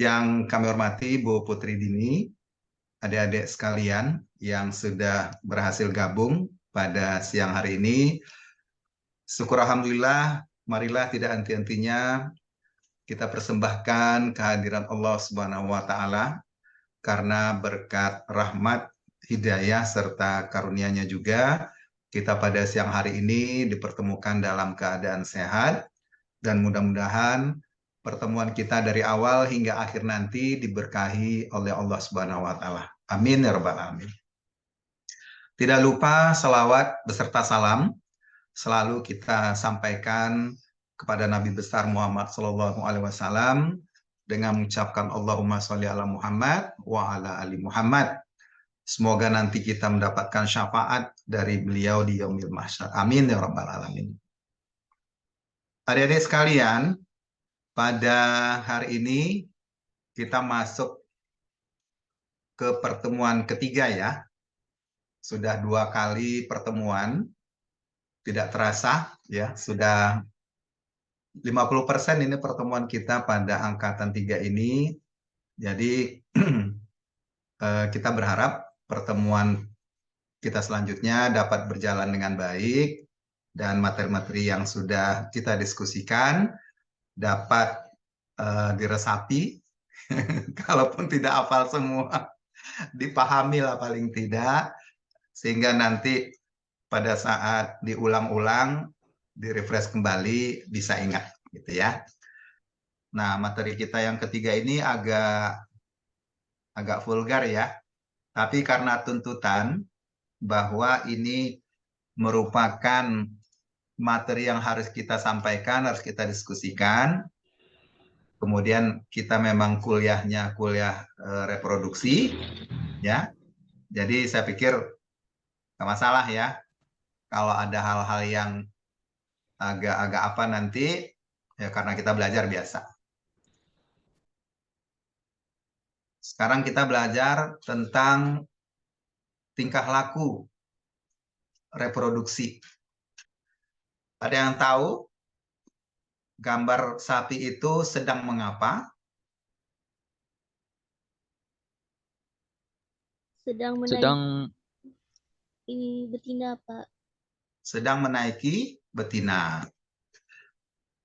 Yang kami hormati Bu Putri Dini, adik-adik sekalian yang sudah berhasil gabung pada siang hari ini. Syukur Alhamdulillah, marilah tidak henti-hentinya kita persembahkan kehadiran Allah Subhanahu wa Ta'ala, karena berkat rahmat, hidayah, serta karunia-Nya juga kita pada siang hari ini dipertemukan dalam keadaan sehat, dan mudah-mudahan pertemuan kita dari awal hingga akhir nanti diberkahi oleh Allah Subhanahu wa Ta'ala. Amin ya Rabbal Alamin. Tidak lupa salawat beserta salam selalu kita sampaikan kepada Nabi besar Muhammad Sallallahu Alaihi Wasallam dengan mengucapkan Allahumma sholli ala Muhammad wa ala ali Muhammad. Semoga nanti kita mendapatkan syafaat dari beliau di yaumil mahsyar. Amin ya Rabbal Alamin. Adik-adik sekalian, pada hari ini kita masuk ke pertemuan ketiga ya. Sudah 2 kali pertemuan, tidak terasa ya, sudah 50% ini pertemuan kita pada angkatan 3 ini. Jadi kita berharap pertemuan kita selanjutnya dapat berjalan dengan baik dan materi-materi yang sudah kita diskusikan dapat diresapi, kalaupun tidak hafal semua, dipahami lah paling tidak, sehingga nanti pada saat diulang-ulang, direfresh kembali, bisa ingat gitu ya. Nah, materi kita yang ketiga ini agak vulgar ya, tapi karena tuntutan bahwa ini merupakan materi yang harus kita sampaikan, harus kita diskusikan. Kemudian kita memang kuliahnya kuliah reproduksi ya. Jadi saya pikir nggak masalah ya kalau ada hal-hal yang agak apa nanti ya, karena kita belajar biasa. Sekarang kita belajar tentang tingkah laku reproduksi. Ada yang tahu gambar sapi itu sedang mengapa? Sedang menaiki betina, Pak. Sedang menaiki betina.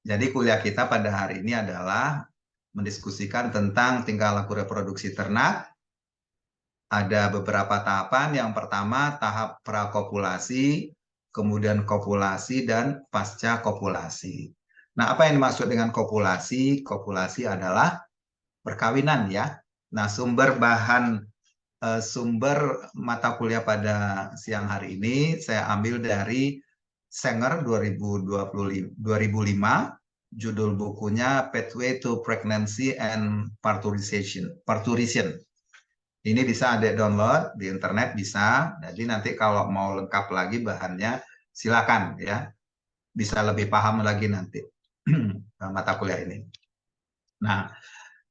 Jadi kuliah kita pada hari ini adalah mendiskusikan tentang tingkah laku reproduksi ternak. Ada beberapa tahapan. Yang pertama tahap prakopulasi, kemudian kopulasi, dan pasca kopulasi. Nah, apa yang dimaksud dengan kopulasi? Kopulasi adalah perkawinan ya. Nah, sumber mata kuliah pada siang hari ini saya ambil dari Sanger 2005, judul bukunya Pathway to Pregnancy and Parturition. Ini bisa Adik download di internet, bisa. Jadi nanti kalau mau lengkap lagi bahannya silakan ya. Bisa lebih paham lagi nanti mata kuliah ini. Nah,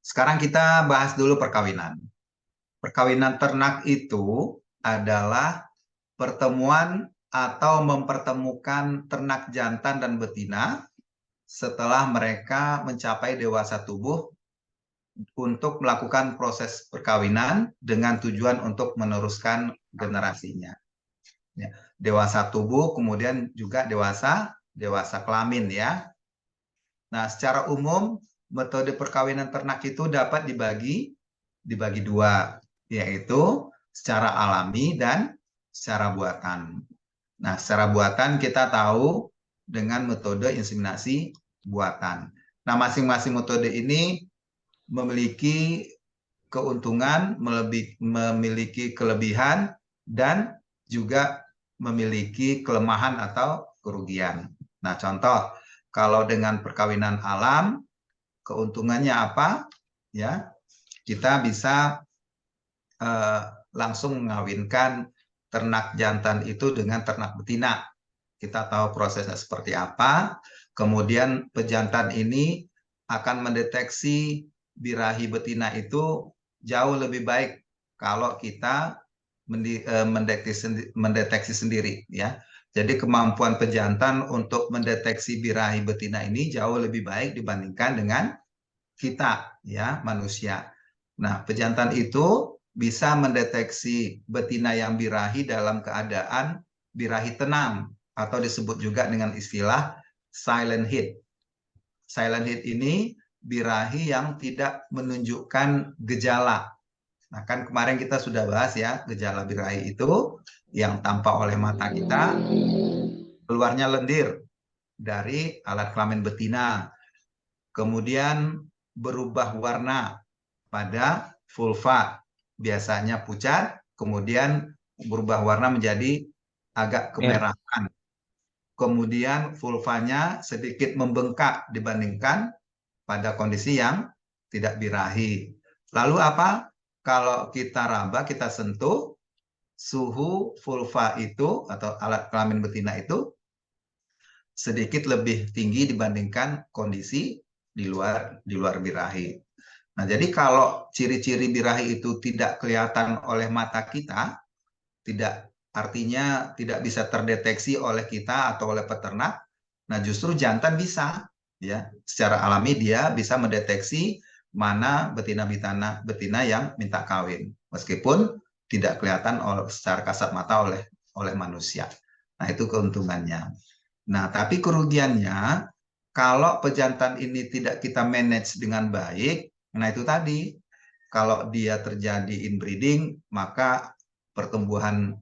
sekarang kita bahas dulu perkawinan. Perkawinan ternak itu adalah pertemuan atau mempertemukan ternak jantan dan betina setelah mereka mencapai dewasa tubuh untuk melakukan proses perkawinan dengan tujuan untuk meneruskan generasinya. Ya, dewasa tubuh, kemudian juga dewasa kelamin ya. Nah, secara umum metode perkawinan ternak itu dapat dibagi 2, yaitu secara alami dan secara buatan. Nah, secara buatan kita tahu dengan metode inseminasi buatan. Nah, masing-masing metode ini memiliki keuntungan, memiliki kelebihan, dan juga memiliki kelemahan atau kerugian. Nah, contoh, kalau dengan perkawinan alam, keuntungannya apa? Ya, kita bisa langsung mengawinkan ternak jantan itu dengan ternak betina. Kita tahu prosesnya seperti apa. Kemudian pejantan ini akan mendeteksi birahi betina itu jauh lebih baik kalau kita mendeteksi sendiri ya. Jadi kemampuan pejantan untuk mendeteksi birahi betina ini jauh lebih baik dibandingkan dengan kita, ya, manusia. Nah, pejantan itu bisa mendeteksi betina yang birahi dalam keadaan birahi tenang atau disebut juga dengan istilah silent heat. Silent heat ini birahi yang tidak menunjukkan gejala. Nah, kan kemarin kita sudah bahas ya, gejala birahi itu yang tampak oleh mata kita, keluarnya lendir dari alat kelamin betina, kemudian berubah warna pada vulva, biasanya pucat, kemudian berubah warna menjadi agak kemerahan. Kemudian vulvanya sedikit membengkak dibandingkan pada kondisi yang tidak birahi. Lalu apa? Kalau kita raba, kita sentuh, suhu vulva itu atau alat kelamin betina itu sedikit lebih tinggi dibandingkan kondisi di luar birahi. Nah, jadi kalau ciri-ciri birahi itu tidak kelihatan oleh mata kita, tidak artinya tidak bisa terdeteksi oleh kita atau oleh peternak. Nah, justru jantan bisa, ya, secara alami dia bisa mendeteksi mana betina yang minta kawin, meskipun tidak kelihatan secara kasat mata oleh manusia. Nah, itu keuntungannya. Nah, tapi kerugiannya kalau pejantan ini tidak kita manage dengan baik, nah itu tadi, kalau dia terjadi inbreeding, maka pertumbuhan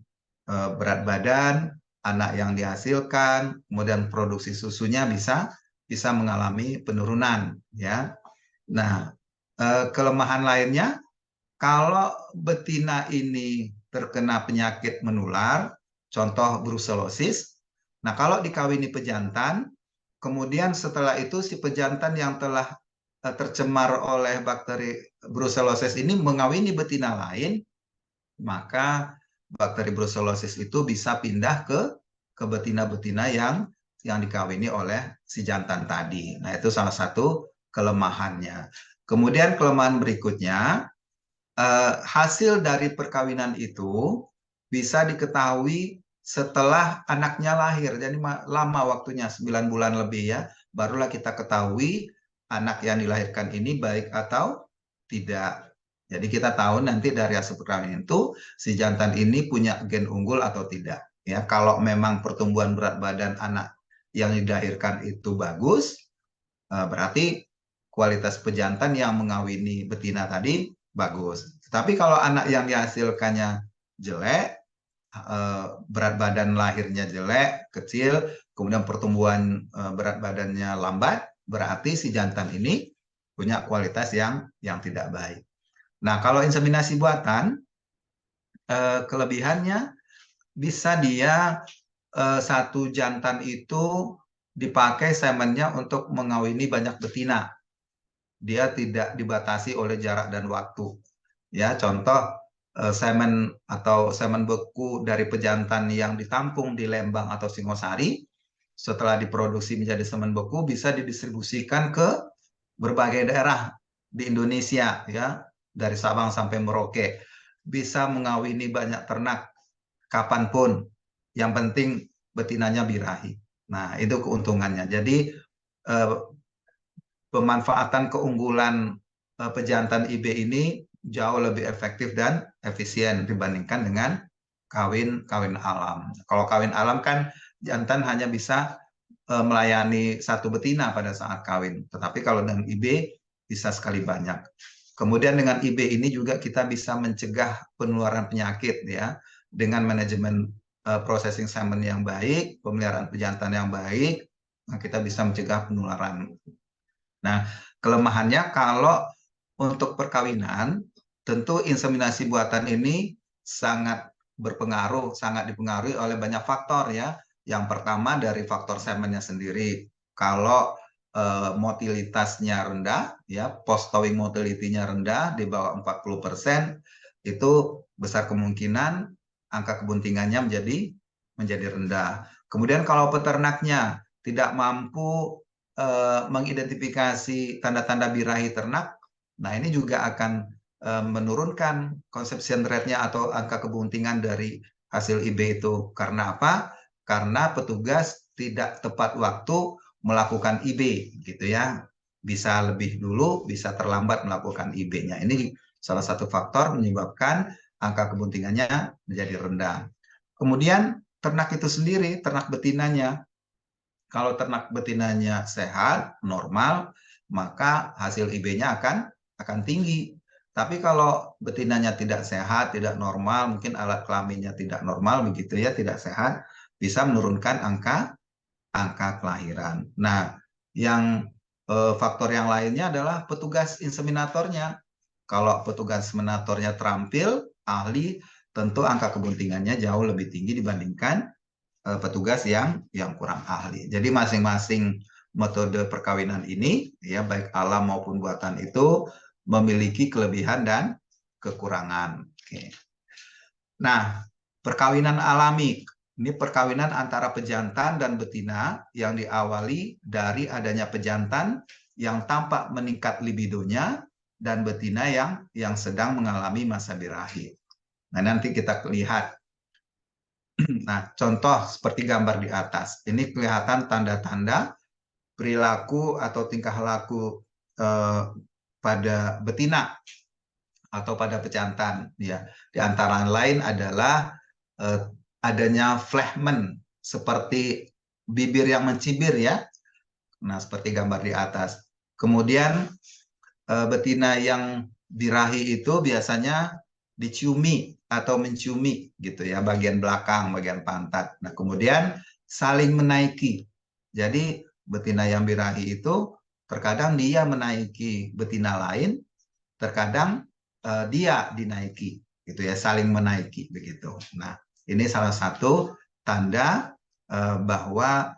berat badan, anak yang dihasilkan, kemudian produksi susunya bisa mengalami penurunan, ya. Nah, kelemahan lainnya, kalau betina ini terkena penyakit menular, contoh brusellosis, nah kalau dikawini pejantan, kemudian setelah itu si pejantan yang telah tercemar oleh bakteri brucellosis ini mengawini betina lain, maka bakteri brucellosis itu bisa pindah ke betina-betina yang dikawini oleh si jantan tadi. Nah, itu salah satu kelemahannya. Kemudian kelemahan berikutnya, hasil dari perkawinan itu bisa diketahui setelah anaknya lahir. Jadi lama waktunya, 9 bulan lebih, ya. Barulah kita ketahui anak yang dilahirkan ini baik atau tidak. Jadi kita tahu nanti dari hasil perkawinan itu si jantan ini punya gen unggul atau tidak. Ya, kalau memang pertumbuhan berat badan anak yang dilahirkan itu bagus, berarti kualitas pejantan yang mengawini betina tadi bagus. Tapi kalau anak yang dihasilkannya jelek, berat badan lahirnya jelek, kecil, kemudian pertumbuhan berat badannya lambat, berarti si jantan ini punya kualitas yang tidak baik. Nah, kalau inseminasi buatan, kelebihannya bisa dia satu jantan itu dipakai semennya untuk mengawini banyak betina. Dia tidak dibatasi oleh jarak dan waktu. Ya, contoh semen atau semen beku dari pejantan yang ditampung di Lembang atau Singosari, setelah diproduksi menjadi semen beku bisa didistribusikan ke berbagai daerah di Indonesia, ya, dari Sabang sampai Merauke. Bisa mengawini banyak ternak kapanpun, yang penting betinanya birahi. Nah, itu keuntungannya. Jadi pemanfaatan keunggulan pejantan IB ini jauh lebih efektif dan efisien dibandingkan dengan kawin alam. Kalau kawin alam kan jantan hanya bisa melayani satu betina pada saat kawin, tetapi kalau dengan IB bisa sekali banyak. Kemudian dengan IB ini juga kita bisa mencegah penularan penyakit, ya, dengan manajemen processing semen yang baik, pemeliharaan pejantan yang baik, nah kita bisa mencegah penularan. Nah, kelemahannya kalau untuk perkawinan, tentu inseminasi buatan ini sangat berpengaruh, sangat dipengaruhi oleh banyak faktor, ya. Yang pertama dari faktor semennya sendiri. Kalau motilitasnya rendah, ya, post towing motility-nya rendah di bawah 40%, itu besar kemungkinan angka kebuntingannya menjadi rendah. Kemudian kalau peternaknya tidak mampu mengidentifikasi tanda-tanda birahi ternak, nah ini juga akan menurunkan conception rate-nya atau angka kebuntingan dari hasil IB itu. Karena apa? Karena petugas tidak tepat waktu melakukan IB, gitu ya. bisa lebih dulu, bisa terlambat melakukan IB-nya. Ini salah satu faktor menyebabkan angka kebuntingannya menjadi rendah. Kemudian ternak itu sendiri, ternak betinanya. Kalau ternak betinanya sehat, normal, maka hasil IB-nya akan tinggi. Tapi kalau betinanya tidak sehat, tidak normal, mungkin alat kelaminnya tidak normal begitu ya, tidak sehat, bisa menurunkan angka kelahiran. Nah, yang faktor yang lainnya adalah petugas inseminatornya. Kalau petugas inseminatornya terampil, ahli, tentu angka kebuntingannya jauh lebih tinggi dibandingkan petugas yang kurang ahli. Jadi masing-masing metode perkawinan ini, ya baik alam maupun buatan itu memiliki kelebihan dan kekurangan. Oke. Nah, perkawinan alami ini perkawinan antara pejantan dan betina yang diawali dari adanya pejantan yang tampak meningkat libidonya dan betina yang sedang mengalami masa birahi. Nah, nanti kita lihat. Nah, contoh seperti gambar di atas. Ini kelihatan tanda-tanda perilaku atau tingkah laku pada betina atau pada pejantan. Ya, di antara lain adalah adanya flagmen seperti bibir yang mencibir ya. Nah, seperti gambar di atas. Kemudian betina yang birahi itu biasanya diciumi atau menciumi gitu ya, bagian belakang, bagian pantat. Nah, kemudian saling menaiki. Jadi betina yang birahi itu terkadang dia menaiki betina lain, terkadang dia dinaiki gitu ya, saling menaiki begitu. Nah, ini salah satu tanda bahwa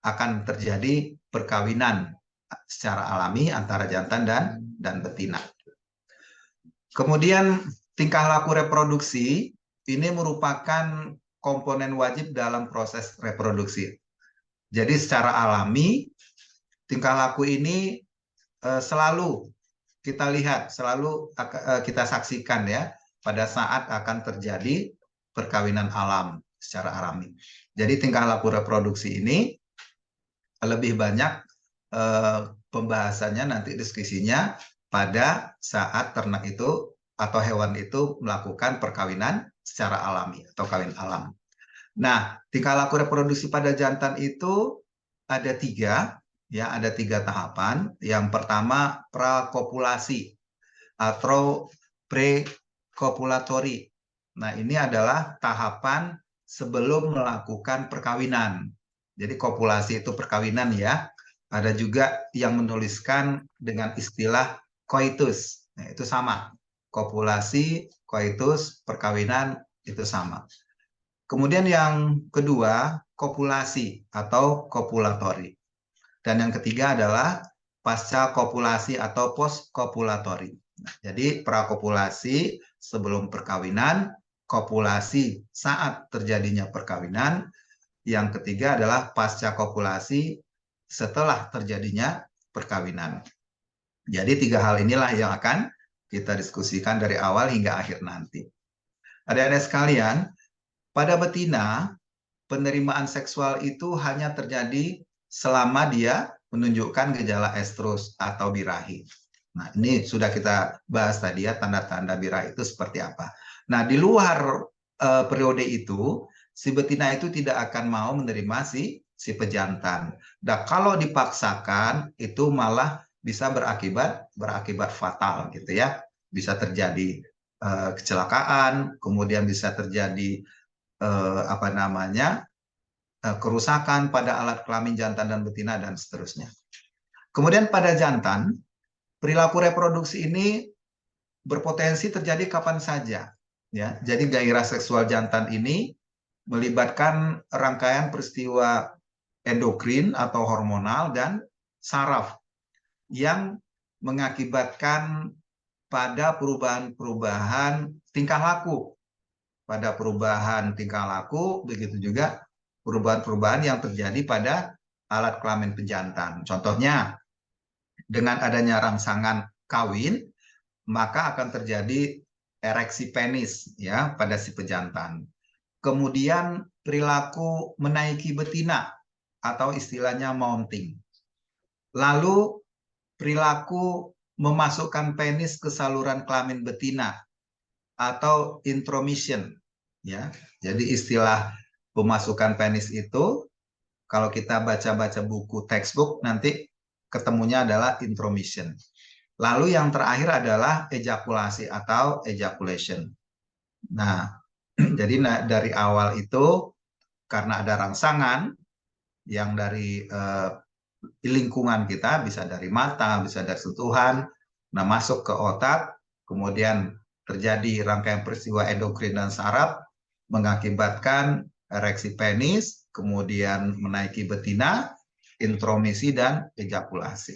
akan terjadi perkawinan secara alami antara jantan dan betina. Kemudian tingkah laku reproduksi ini merupakan komponen wajib dalam proses reproduksi. Jadi secara alami tingkah laku ini selalu kita lihat, selalu kita saksikan ya pada saat akan terjadi perkawinan alam secara alami. Jadi tingkah laku reproduksi ini lebih banyak pembahasannya nanti diskusinya pada saat ternak itu atau hewan itu melakukan perkawinan secara alami atau kawin alam. Nah, tingkah laku reproduksi pada jantan itu ada tiga, ya ada tiga tahapan. Yang pertama prakopulasi atau prekopulatori. Nah, ini adalah tahapan sebelum melakukan perkawinan. Jadi kopulasi itu perkawinan ya. Ada juga yang menuliskan dengan istilah coitus. Nah, itu sama. Kopulasi, coitus, perkawinan itu sama. Kemudian yang kedua, kopulasi atau kopulatori. Dan yang ketiga adalah pasca kopulasi atau post kopulatori. Nah, jadi prakopulasi sebelum perkawinan, kopulasi saat terjadinya perkawinan, yang ketiga adalah pasca kopulasi setelah terjadinya perkawinan. Jadi tiga hal inilah yang akan kita diskusikan dari awal hingga akhir nanti. Adik-adik sekalian, pada betina, penerimaan seksual itu hanya terjadi selama dia menunjukkan gejala estrus atau birahi. Nah, ini sudah kita bahas tadi ya, tanda-tanda birahi itu seperti apa. Nah, di luar periode itu, si betina itu tidak akan mau menerima si pejantan. Dan kalau dipaksakan, itu malah bisa berakibat fatal gitu ya. Bisa terjadi kecelakaan, kemudian bisa terjadi kerusakan pada alat kelamin jantan dan betina dan seterusnya. Kemudian pada jantan, perilaku reproduksi ini berpotensi terjadi kapan saja. Ya, jadi gairah seksual jantan ini melibatkan rangkaian peristiwa endokrin atau hormonal dan saraf yang mengakibatkan pada perubahan-perubahan tingkah laku. Pada perubahan tingkah laku, begitu juga perubahan-perubahan yang terjadi pada alat kelamin pejantan. Contohnya, dengan adanya rangsangan kawin, maka akan terjadi ereksi penis ya pada si pejantan. Kemudian perilaku menaiki betina atau istilahnya mounting. Lalu perilaku memasukkan penis ke saluran kelamin betina atau intromission, ya. Jadi istilah pemasukan penis itu kalau kita baca-baca buku textbook nanti ketemunya adalah intromission. Lalu yang terakhir adalah ejakulasi atau ejaculation. Nah, jadi dari awal itu karena ada rangsangan yang dari lingkungan kita, bisa dari mata, bisa dari sentuhan, nah masuk ke otak, kemudian terjadi rangkaian peristiwa endokrin dan saraf, mengakibatkan ereksi penis, kemudian menaiki betina, intromisi, dan ejakulasi.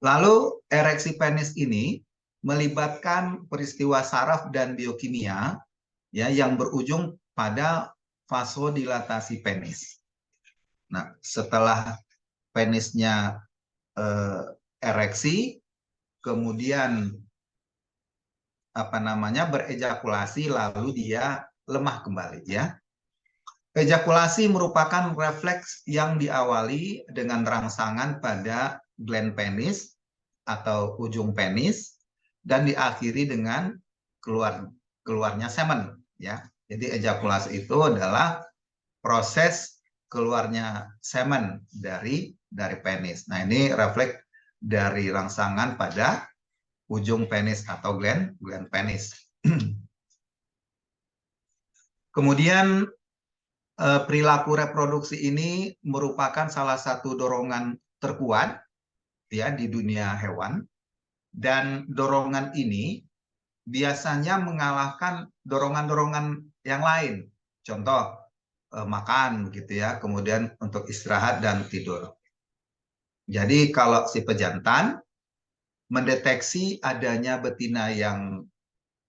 Lalu ereksi penis ini melibatkan peristiwa saraf dan biokimia ya yang berujung pada vasodilatasi penis. Nah, setelah penisnya ereksi, kemudian berejakulasi, lalu dia lemah kembali ya. Ejakulasi merupakan refleks yang diawali dengan rangsangan pada gland penis atau ujung penis dan diakhiri dengan keluarnya semen ya. Jadi ejakulasi itu adalah proses keluarnya semen dari penis. Nah, ini refleks dari rangsangan pada ujung penis atau gland penis. Kemudian perilaku reproduksi ini merupakan salah satu dorongan terkuat ya di dunia hewan, dan dorongan ini biasanya mengalahkan dorongan-dorongan yang lain. Contoh makan gitu ya, kemudian untuk istirahat dan tidur. Jadi kalau si pejantan mendeteksi adanya betina yang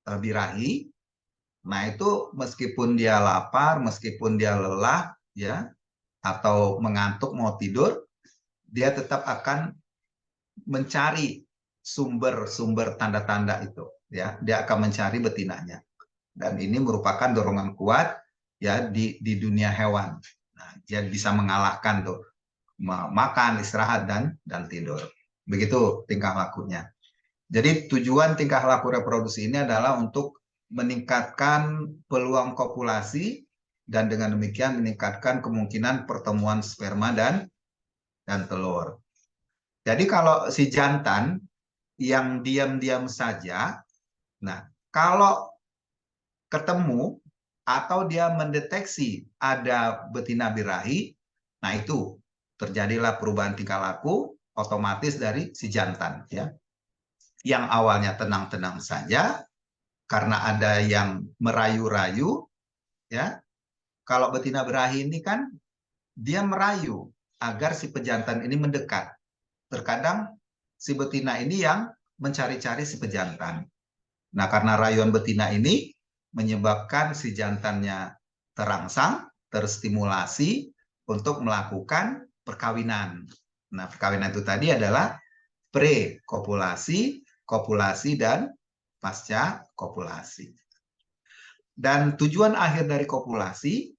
birahi, nah itu meskipun dia lapar, meskipun dia lelah ya atau mengantuk mau tidur, dia tetap akan mencari sumber-sumber tanda-tanda itu ya. Dia akan mencari betinanya. Dan ini merupakan dorongan kuat ya di dunia hewan. Nah, dia bisa mengalahkan tuh makan, istirahat dan tidur. Begitu tingkah lakunya. Jadi tujuan tingkah laku reproduksi ini adalah untuk meningkatkan peluang kopulasi dan dengan demikian meningkatkan kemungkinan pertemuan sperma dan telur. Jadi kalau si jantan yang diam-diam saja, nah kalau ketemu atau dia mendeteksi ada betina birahi, nah itu terjadilah perubahan tingkah laku otomatis dari si jantan ya. Yang awalnya tenang-tenang saja karena ada yang merayu-rayu ya. Kalau betina birahi ini kan dia merayu agar si pejantan ini mendekat. Terkadang si betina ini yang mencari-cari si pejantan. Nah, karena rayuan betina ini menyebabkan si jantannya terangsang, terstimulasi untuk melakukan perkawinan. Nah, perkawinan itu tadi adalah pre-kopulasi, kopulasi, dan pasca kopulasi. Dan tujuan akhir dari kopulasi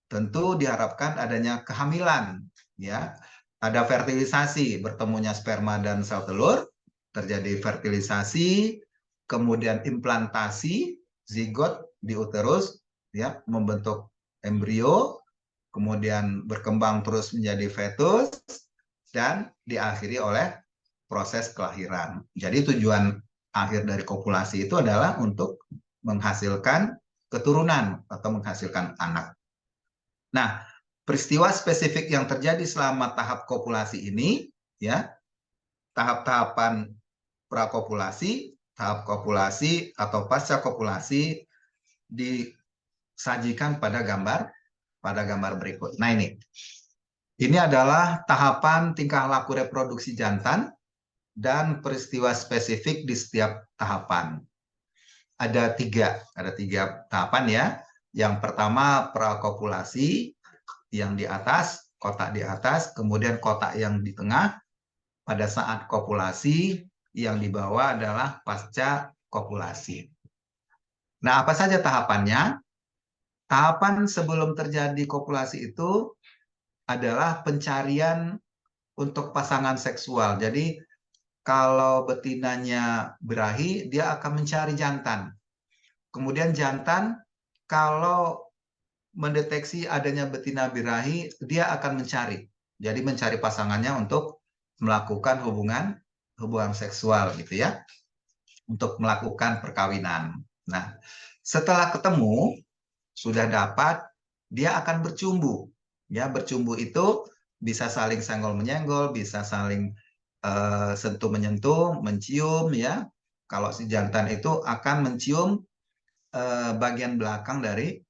tentu diharapkan adanya kehamilan, ya. Ada fertilisasi, bertemunya sperma dan sel telur, terjadi fertilisasi, kemudian implantasi zigot di uterus, ya, membentuk embrio, kemudian berkembang terus menjadi fetus, dan diakhiri oleh proses kelahiran. Jadi tujuan akhir dari kopulasi itu adalah untuk menghasilkan keturunan atau menghasilkan anak. Nah, peristiwa spesifik yang terjadi selama tahap kopulasi ini, ya, tahap-tahapan prakopulasi, tahap kopulasi atau pasca kopulasi disajikan pada gambar berikut. Nah, ini adalah tahapan tingkah laku reproduksi jantan dan peristiwa spesifik di setiap tahapan. Ada tiga tahapan ya. Yang pertama prakopulasi, yang di atas, kotak di atas, kemudian kotak yang di tengah pada saat kopulasi, yang di bawah adalah pasca kopulasi. Nah, apa saja tahapannya? Tahapan sebelum terjadi kopulasi itu adalah pencarian untuk pasangan seksual. Jadi kalau betinanya birahi, dia akan mencari jantan. Kemudian jantan kalau mendeteksi adanya betina birahi, dia akan mencari. Jadi mencari pasangannya untuk melakukan hubungan seksual gitu ya, untuk melakukan perkawinan. Nah, setelah ketemu sudah dapat, dia akan bercumbu. Ya, bercumbu itu bisa saling senggol menyenggol, bisa saling sentuh menyentuh, mencium ya. Kalau si jantan itu akan mencium bagian belakang dari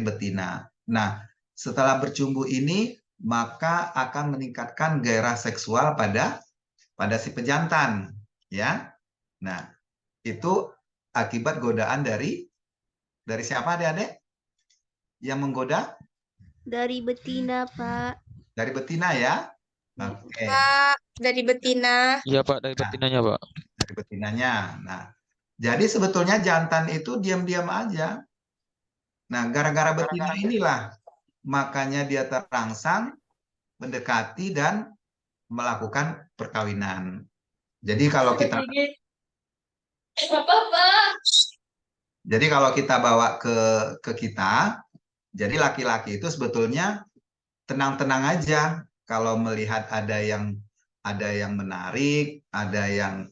betina. Nah, setelah bercumbu ini maka akan meningkatkan gairah seksual pada si pejantan, ya. Nah, itu akibat godaan dari siapa, Adik-adik? Yang menggoda? Dari betina, Pak. Dari betina ya. Oke. Pak, dari betina. Iya Pak, dari Nah, betinanya Pak. dari betinanya. Nah, jadi sebetulnya jantan itu diam-diam aja. Nah, gara-gara betina inilah makanya dia terangsang mendekati dan melakukan perkawinan. Jadi kalau kita bawa ke kita, jadi laki-laki itu sebetulnya tenang-tenang aja kalau melihat ada yang menarik, ada yang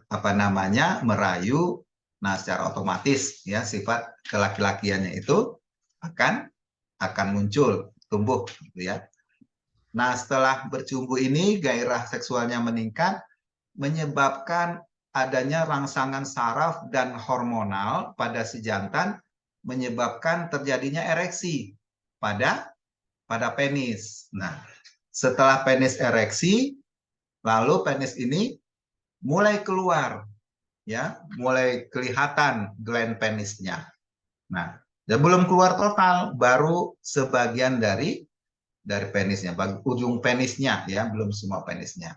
apa namanya merayu, nah secara otomatis ya sifat kelaki-lakiannya itu akan muncul, tumbuh gitu ya. Nah, setelah bercumbu ini gairah seksualnya meningkat menyebabkan adanya rangsangan saraf dan hormonal pada si jantan menyebabkan terjadinya ereksi pada penis. Nah, setelah penis ereksi, lalu penis ini mulai keluar, ya, mulai kelihatan gland penisnya. Nah, ya belum keluar total, baru sebagian dari penisnya, ujung penisnya, ya, belum semua penisnya.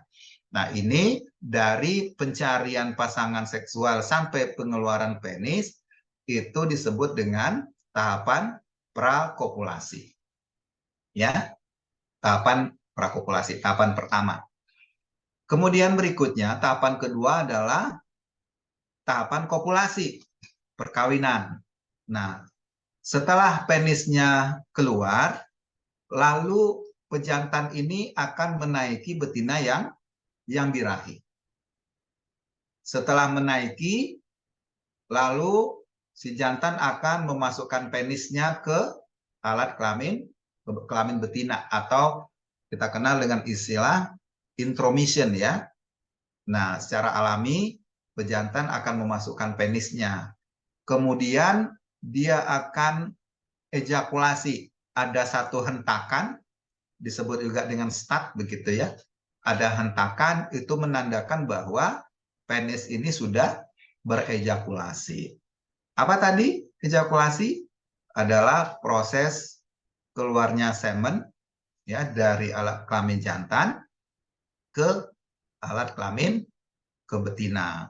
Nah, ini dari pencarian pasangan seksual sampai pengeluaran penis itu disebut dengan tahapan prakopulasi. Ya, tahapan prakopulasi, tahapan pertama. Kemudian berikutnya, tahapan kedua adalah tahapan kopulasi, perkawinan. Nah, setelah penisnya keluar, lalu pejantan ini akan menaiki betina yang birahi. Setelah menaiki, lalu si jantan akan memasukkan penisnya ke alat kelamin betina atau kita kenal dengan istilah intromission ya. Nah, secara alami pejantan akan memasukkan penisnya. Kemudian dia akan ejakulasi. Ada satu hentakan disebut juga dengan stat begitu ya. Ada hentakan itu menandakan bahwa penis ini sudah berejakulasi. Apa tadi ejakulasi? Adalah proses keluarnya semen ya dari alat kelamin jantan ke alat kelamin ke betina.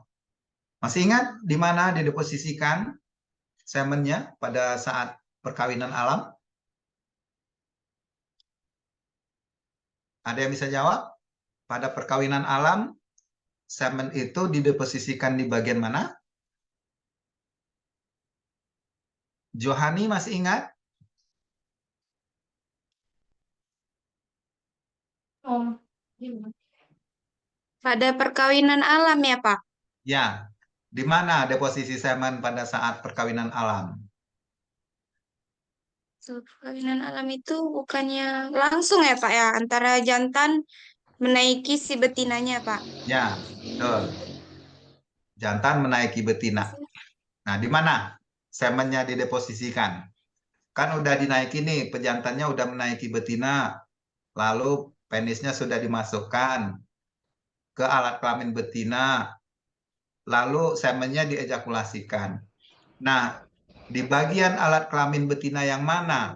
Masih ingat di mana dideposisikan semennya pada saat perkawinan alam? Ada yang bisa jawab? Pada perkawinan alam, semen itu dideposisikan di bagian mana? Johani masih ingat? Oh. Pada perkawinan alam ya, Pak? Ya, di mana deposisi semen pada saat perkawinan alam? Perkawinan alam itu bukannya langsung ya, Pak ya? Antara jantan menaiki si betinanya, Pak. Ya, betul. Jantan menaiki betina. Nah, di mana semennya dideposisikan? Kan udah dinaiki nih, pejantannya udah menaiki betina, lalu penisnya sudah dimasukkan ke alat kelamin betina, lalu semennya diejakulasikan. Nah, di bagian alat kelamin betina yang mana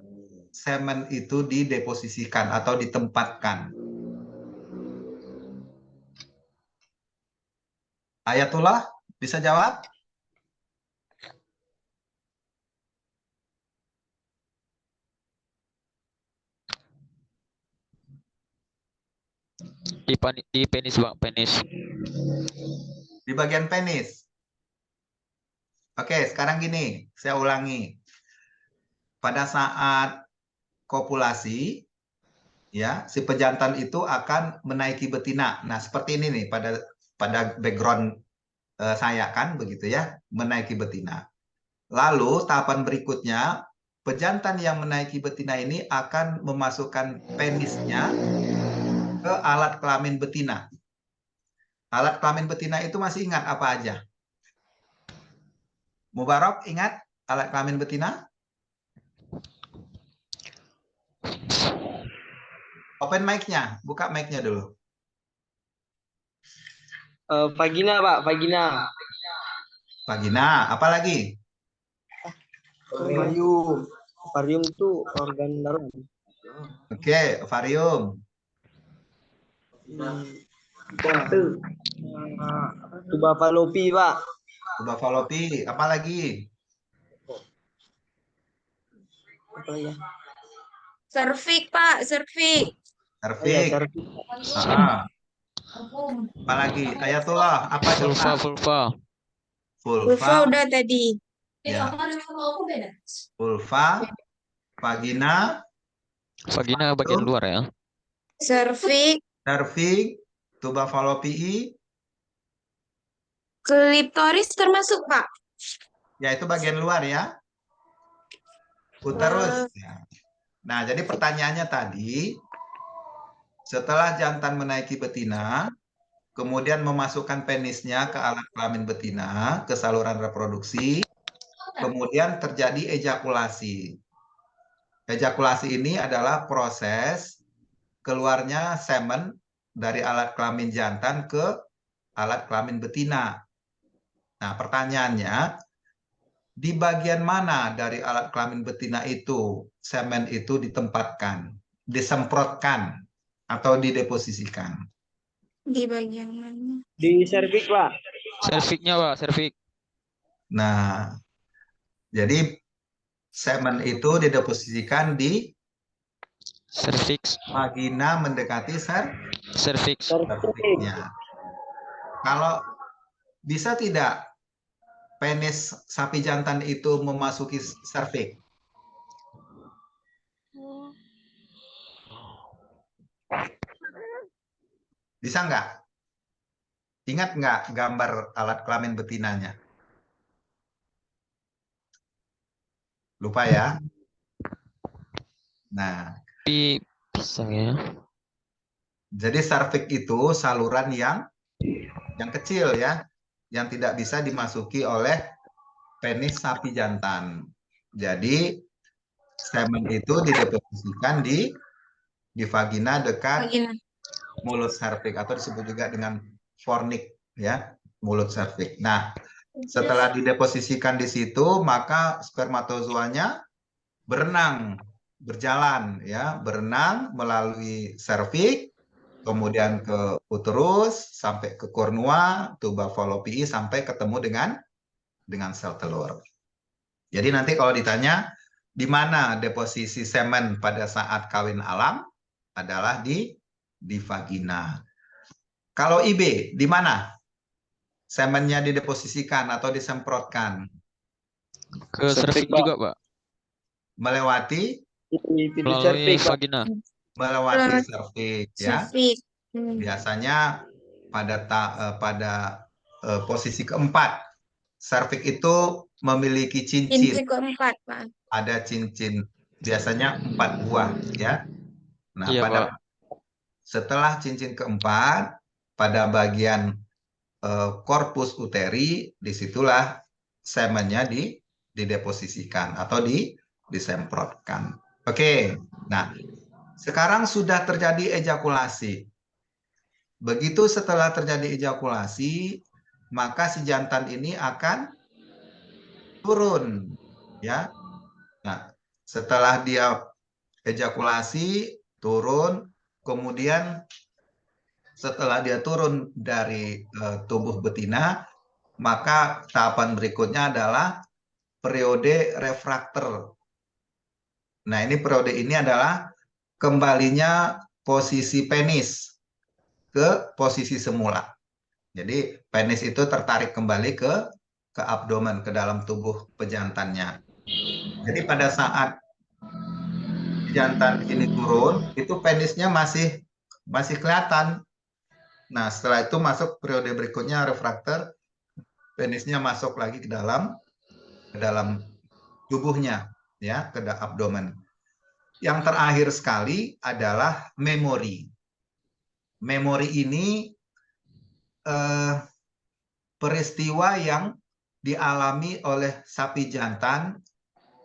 semen itu dideposisikan atau ditempatkan? Ayatullah, bisa jawab? Di penis bang, penis. Di bagian penis. Oke, sekarang gini, saya ulangi. Pada saat kopulasi, ya, si pejantan itu akan menaiki betina. Nah, seperti ini nih pada background saya kan begitu ya, menaiki betina. Lalu tahapan berikutnya, pejantan yang menaiki betina ini akan memasukkan penisnya ke alat kelamin betina. Alat kelamin betina itu masih ingat apa aja? Mubarok ingat alat kelamin betina? Open mic-nya, buka mic-nya dulu. Vagina, Pak, vagina. Vagina, apa lagi? Ovarium. Ovarium itu organ dalam. Oke, ovarium. Tuba falopi, Pak. Tuba falopi, apa lagi? Apa ya? Serviks, Pak, serviks. Cervix. Apa lagi? Ayatullah, apa Vulva, coba? vulva. Vulva udah tadi. Ya. Vulva, vagina, Vagina bagian luar ya. Serviks, cervix, tuba falopii, klitoris termasuk, Pak. ya itu bagian luar ya. Uterus. Ya. Nah, jadi pertanyaannya tadi, setelah jantan menaiki betina, kemudian memasukkan penisnya ke alat kelamin betina, ke saluran reproduksi, kemudian terjadi ejakulasi. Ejakulasi ini adalah proses keluarnya semen dari alat kelamin jantan ke alat kelamin betina. Nah, pertanyaannya, di bagian mana dari alat kelamin betina itu semen itu ditempatkan, disemprotkan, atau dideposisikan? Di bagian mana? Di serviks, Pak. Serviknya Pak, servik. Nah, jadi semen itu dideposisikan di Serviks. vagina mendekati Serviks. cervixnya. Kalau bisa tidak penis sapi jantan itu memasuki serviks? Bisa nggak? Ingat nggak gambar alat kelamin betinanya? Lupa ya? Nah, Tapi bisa ya. jadi serviks itu saluran yang kecil ya, yang tidak bisa dimasuki oleh penis sapi jantan. Jadi semen itu dideposisikan di vagina dekat Vagina. mulut serviks atau disebut juga dengan fornix ya, mulut serviks. Nah, setelah dideposisikan di situ, maka spermatozoanya berenang, berjalan ya, berenang melalui serviks, kemudian ke uterus, sampai ke kornua, tuba falopii, sampai ketemu dengan sel telur. Jadi nanti kalau ditanya di mana deposisi semen pada saat kawin alam, adalah di vagina. Kalau IB, di mana semennya dideposisikan atau disemprotkan? Ke servik juga Pak. Melewati Di pintu Melalui serviks, Pak. vagina. melewati serviks ya. Serviks. Biasanya pada posisi keempat, serviks itu memiliki cincin. Pintu keempat, Pak. Ada cincin, biasanya 4 buah ya. Nah, Iya Pak. setelah cincin keempat, pada bagian korpus uteri, disitulah semennya dideposisikan atau disemprotkan. Oke, nah sekarang sudah terjadi ejakulasi. Begitu setelah terjadi ejakulasi, maka si jantan ini akan turun, ya. Nah, setelah dia ejakulasi, turun, kemudian setelah dia turun dari tubuh betina, maka tahapan berikutnya adalah periode refraktor. Nah, periode ini adalah kembalinya posisi penis ke posisi semula. Jadi penis itu tertarik kembali ke abdomen, ke dalam tubuh pejantannya. Jadi pada saat jantan ini turun, itu penisnya masih kelihatan. Nah, setelah itu masuk periode berikutnya refraktor, penisnya masuk lagi ke dalam tubuhnya, ya, ke abdomen. Yang terakhir sekali adalah memori. Memori ini peristiwa yang dialami oleh sapi jantan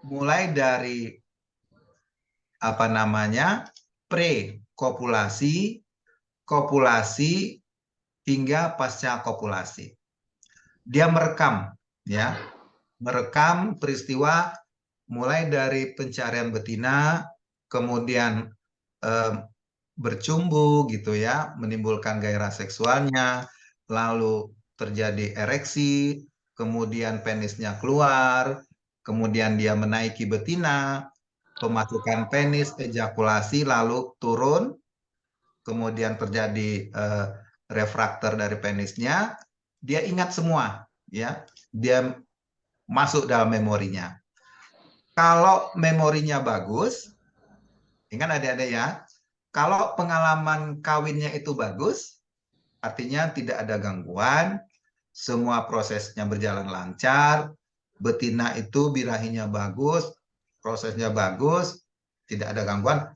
mulai dari pre-kopulasi, kopulasi hingga pasca kopulasi. Dia merekam, ya, merekam peristiwa mulai dari pencarian betina, kemudian bercumbu gitu ya, menimbulkan gairah seksualnya, lalu terjadi ereksi, kemudian penisnya keluar, kemudian dia menaiki betina, pemasukan penis, ejakulasi, lalu turun, kemudian terjadi refraktor dari penisnya, dia ingat semua, ya, dia masuk dalam memorinya. Kalau memorinya bagus, ingat adik-adik ya, kalau pengalaman kawinnya itu bagus, artinya tidak ada gangguan, semua prosesnya berjalan lancar, betina itu birahinya bagus, prosesnya bagus, tidak ada gangguan,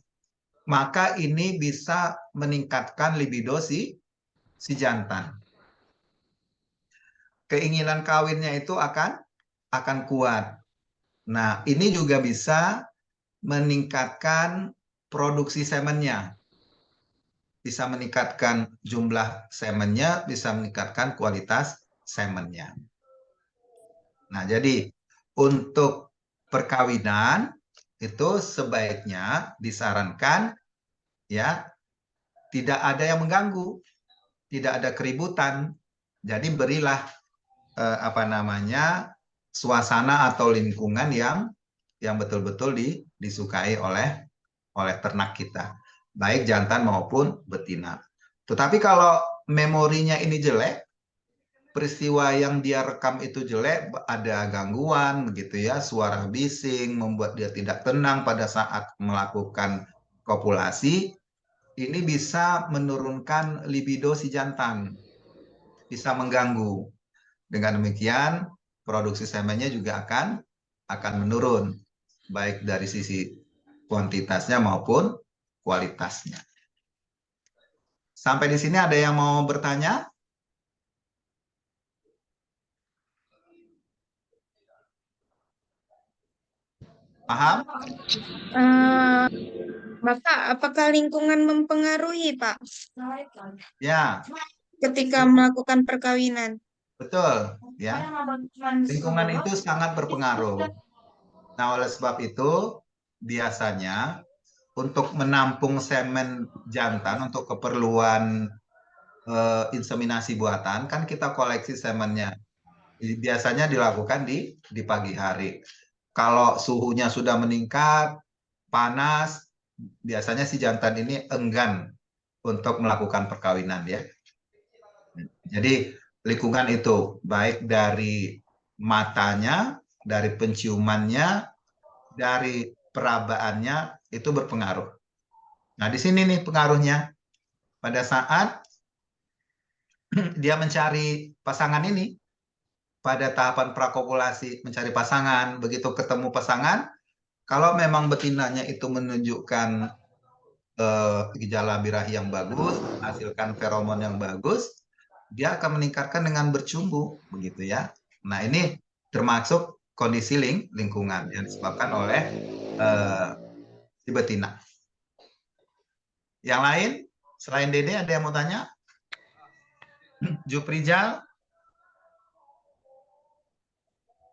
maka ini bisa meningkatkan libido si jantan. Keinginan kawinnya itu akan kuat. Nah, ini juga bisa meningkatkan produksi semennya. Bisa meningkatkan jumlah semennya, bisa meningkatkan kualitas semennya. Nah, jadi untuk perkawinan itu sebaiknya disarankan ya tidak ada yang mengganggu, tidak ada keributan. Jadi berilah suasana atau lingkungan yang betul-betul disukai oleh ternak kita, baik jantan maupun betina. Tetapi kalau memorinya ini jelek, peristiwa yang dia rekam itu jelek, ada gangguan begitu ya, suara bising membuat dia tidak tenang pada saat melakukan kopulasi, ini bisa menurunkan libido si jantan, bisa mengganggu. Dengan demikian produksi semennya juga akan menurun, baik dari sisi kuantitasnya maupun kualitasnya. Sampai di sini ada yang mau bertanya? Paham? Bapak, apakah lingkungan mempengaruhi, Pak? Ya, Ketika melakukan perkawinan. betul. Ya, lingkungan itu sangat berpengaruh. Nah, oleh sebab itu biasanya untuk menampung semen jantan untuk keperluan inseminasi buatan kan kita koleksi semennya. Biasanya dilakukan di pagi hari. Kalau suhunya sudah meningkat, panas, biasanya si jantan ini enggan untuk melakukan perkawinan ya. Jadi lingkungan itu baik dari matanya, dari penciumannya, dari perabaannya itu berpengaruh. Nah, di sini nih pengaruhnya. Pada saat dia mencari pasangan ini, pada tahapan prakopulasi mencari pasangan, begitu ketemu pasangan, kalau memang betinanya itu menunjukkan gejala birahi yang bagus, menghasilkan feromon yang bagus, dia akan meningkatkan dengan bercumbu, begitu ya. Nah, ini termasuk kondisi lingkungan yang disebabkan oleh si betina. Yang lain, selain Dede ada yang mau tanya? Juprijal?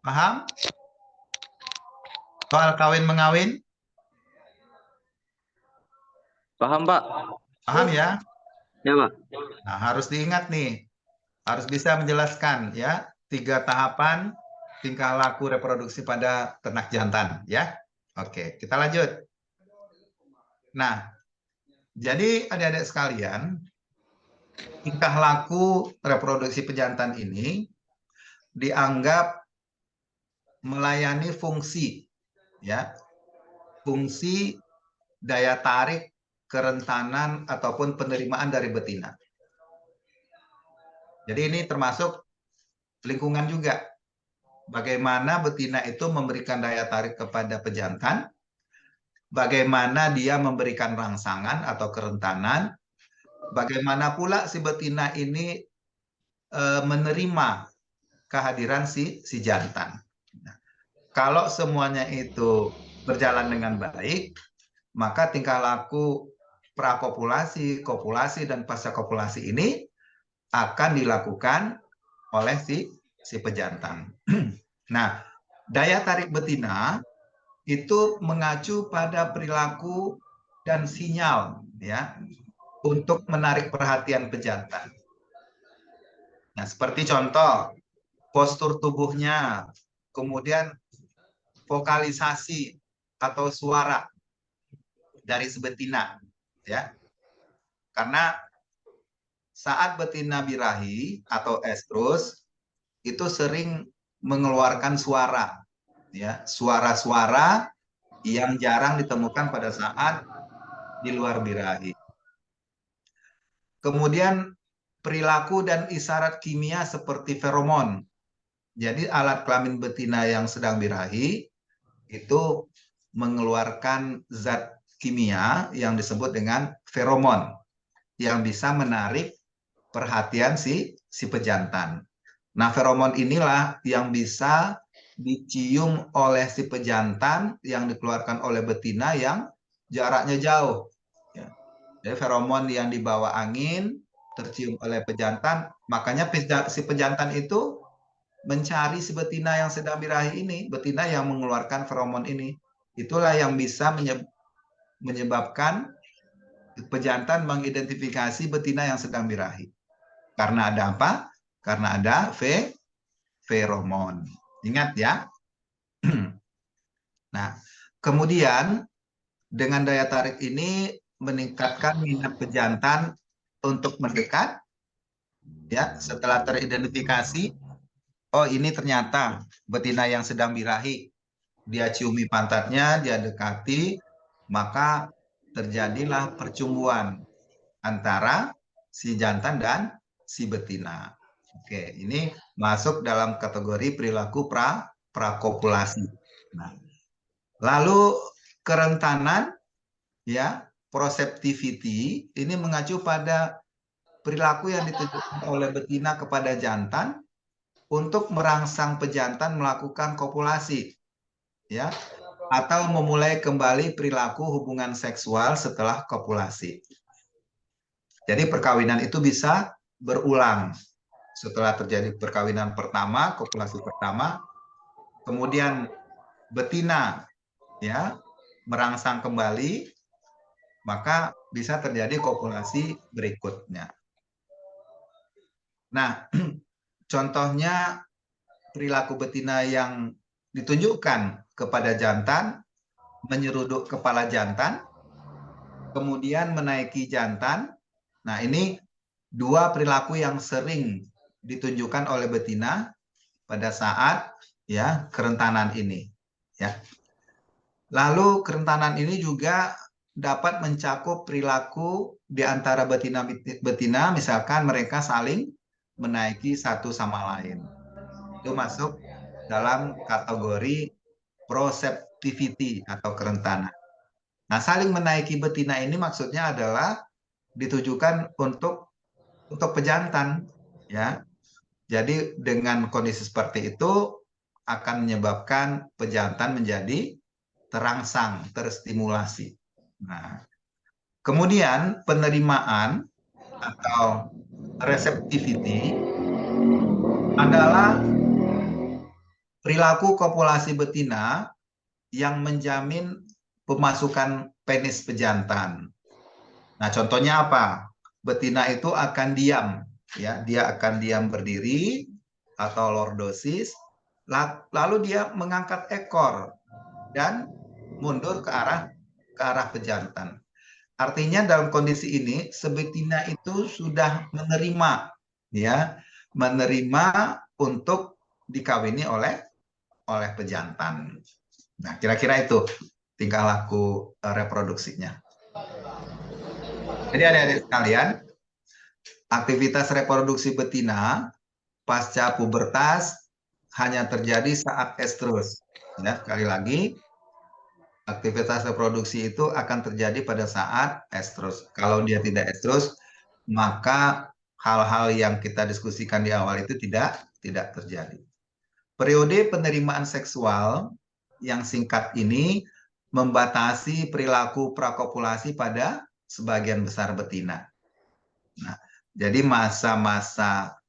Paham? Soal kawin-mengawin? Paham, Pak? Paham ya? Ya, Pak. Nah, harus diingat nih, harus bisa menjelaskan ya 3 tahapan tingkah laku reproduksi pada ternak jantan ya. Oke, kita lanjut. Nah, jadi adik-adik sekalian, tingkah laku reproduksi pejantan ini dianggap melayani fungsi, ya, fungsi daya tarik, kerentanan ataupun penerimaan dari betina. Jadi ini termasuk lingkungan juga. Bagaimana betina itu memberikan daya tarik kepada pejantan, bagaimana dia memberikan rangsangan atau kerentanan, bagaimana pula si betina ini menerima kehadiran si jantan. Nah, kalau semuanya itu berjalan dengan baik, maka tingkah laku prakopulasi, kopulasi, dan pasca kopulasi ini akan dilakukan oleh si pejantan. Nah, daya tarik betina itu mengacu pada perilaku dan sinyal, ya, untuk menarik perhatian pejantan. Nah, seperti contoh postur tubuhnya, kemudian vokalisasi atau suara dari si betina, ya. Karena saat betina birahi atau estrus itu sering mengeluarkan suara, ya, suara-suara yang jarang ditemukan pada saat di luar birahi. Kemudian perilaku dan isyarat kimia seperti feromon. Jadi alat kelamin betina yang sedang birahi itu mengeluarkan zat kimia yang disebut dengan feromon yang bisa menarik perhatian si pejantan. Nah, feromon inilah yang bisa dicium oleh si pejantan yang dikeluarkan oleh betina yang jaraknya jauh. Ya. Jadi feromon yang dibawa angin tercium oleh pejantan, makanya si pejantan itu mencari si betina yang sedang birahi ini, betina yang mengeluarkan feromon ini. Itulah yang bisa menyebabkan pejantan mengidentifikasi betina yang sedang birahi. Karena ada apa? Karena ada feromon. Ingat ya. Nah, kemudian dengan daya tarik ini meningkatkan minat pejantan untuk mendekat. Ya, setelah teridentifikasi, oh ini ternyata betina yang sedang birahi. Dia ciumi pantatnya, dia dekati, maka terjadilah percumbuan antara si jantan dan si betina. Oke, ini masuk dalam kategori perilaku prakopulasi. Nah, lalu kerentanan, ya, proceptivity ini mengacu pada perilaku yang ditunjukkan oleh betina kepada jantan untuk merangsang pejantan melakukan kopulasi, ya, atau memulai kembali perilaku hubungan seksual setelah kopulasi. Jadi perkawinan itu bisa berulang. Setelah terjadi perkawinan pertama, kopulasi pertama, kemudian betina, ya, merangsang kembali, maka bisa terjadi kopulasi berikutnya. Nah, contohnya perilaku betina yang ditunjukkan kepada jantan, menyeruduk kepala jantan, kemudian menaiki jantan. Nah, ini dua perilaku yang sering ditunjukkan oleh betina pada saat, ya, kerentanan ini, ya. Lalu kerentanan ini juga dapat mencakup perilaku di antara betina, misalkan mereka saling menaiki satu sama lain. Itu masuk dalam kategori proceptivity atau kerentanan. Nah, saling menaiki betina ini maksudnya adalah ditujukan untuk pejantan, ya. Jadi dengan kondisi seperti itu akan menyebabkan pejantan menjadi terangsang, terstimulasi. Nah, kemudian penerimaan atau receptivity adalah perilaku kopulasi betina yang menjamin pemasukan penis pejantan. Nah, contohnya apa? Betina itu akan diam, ya, dia akan diam berdiri atau lordosis, lalu dia mengangkat ekor dan mundur ke arah pejantan. Artinya dalam kondisi ini sebetina itu sudah menerima, ya, menerima untuk dikawini oleh pejantan. Nah, kira-kira itu tingkah laku reproduksinya. Jadi adik-adik sekalian, aktivitas reproduksi betina pasca pubertas hanya terjadi saat estrus. Ya, sekali lagi, aktivitas reproduksi itu akan terjadi pada saat estrus. Kalau dia tidak estrus, maka hal-hal yang kita diskusikan di awal itu tidak terjadi. Periode penerimaan seksual yang singkat ini membatasi perilaku prakopulasi pada sebagian besar betina. Nah, jadi masa-masa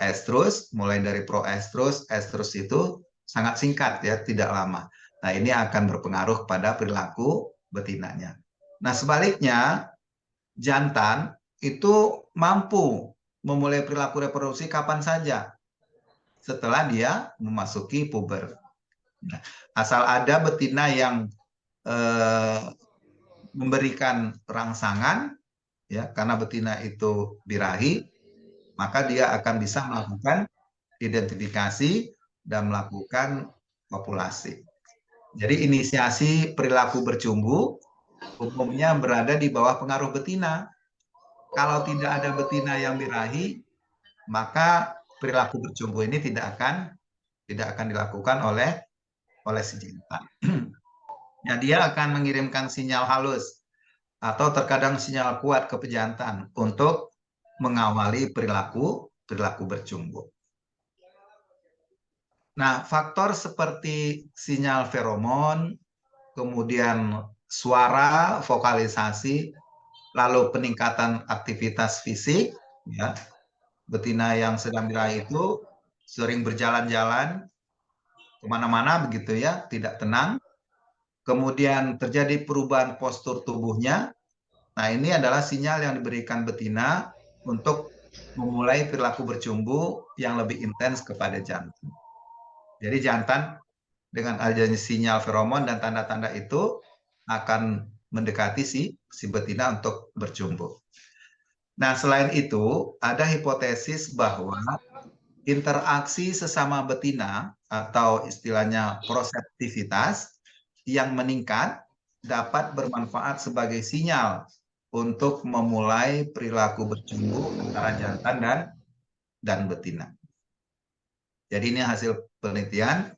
estrus, mulai dari proestrus, estrus itu sangat singkat ya, tidak lama. Nah, ini akan berpengaruh pada perilaku betinanya. Nah, sebaliknya, jantan itu mampu memulai perilaku reproduksi kapan saja setelah dia memasuki puber. Nah, asal ada betina yang memberikan rangsangan, ya, karena betina itu birahi, maka dia akan bisa melakukan identifikasi dan melakukan populasi. Jadi inisiasi perilaku bercumbu umumnya berada di bawah pengaruh betina. Kalau tidak ada betina yang birahi, maka perilaku bercumbu ini tidak akan dilakukan oleh si jantan. Ya, dia akan mengirimkan sinyal halus atau terkadang sinyal kuat ke pejantan untuk mengawali perilaku bercumbu. Nah, faktor seperti sinyal feromon, kemudian suara, vokalisasi, lalu peningkatan aktivitas fisik, ya. Betina yang sedang birahi itu sering berjalan-jalan kemana-mana begitu ya, tidak tenang. Kemudian terjadi perubahan postur tubuhnya. Nah, ini adalah sinyal yang diberikan betina untuk memulai perilaku bercumbu yang lebih intens kepada jantan. Jadi jantan dengan adanya sinyal feromon dan tanda-tanda itu akan mendekati si betina untuk bercumbu. Nah, selain itu, ada hipotesis bahwa interaksi sesama betina atau istilahnya proseptivitas yang meningkat dapat bermanfaat sebagai sinyal untuk memulai perilaku bercumbu antara jantan dan betina. Jadi ini hasil penelitian.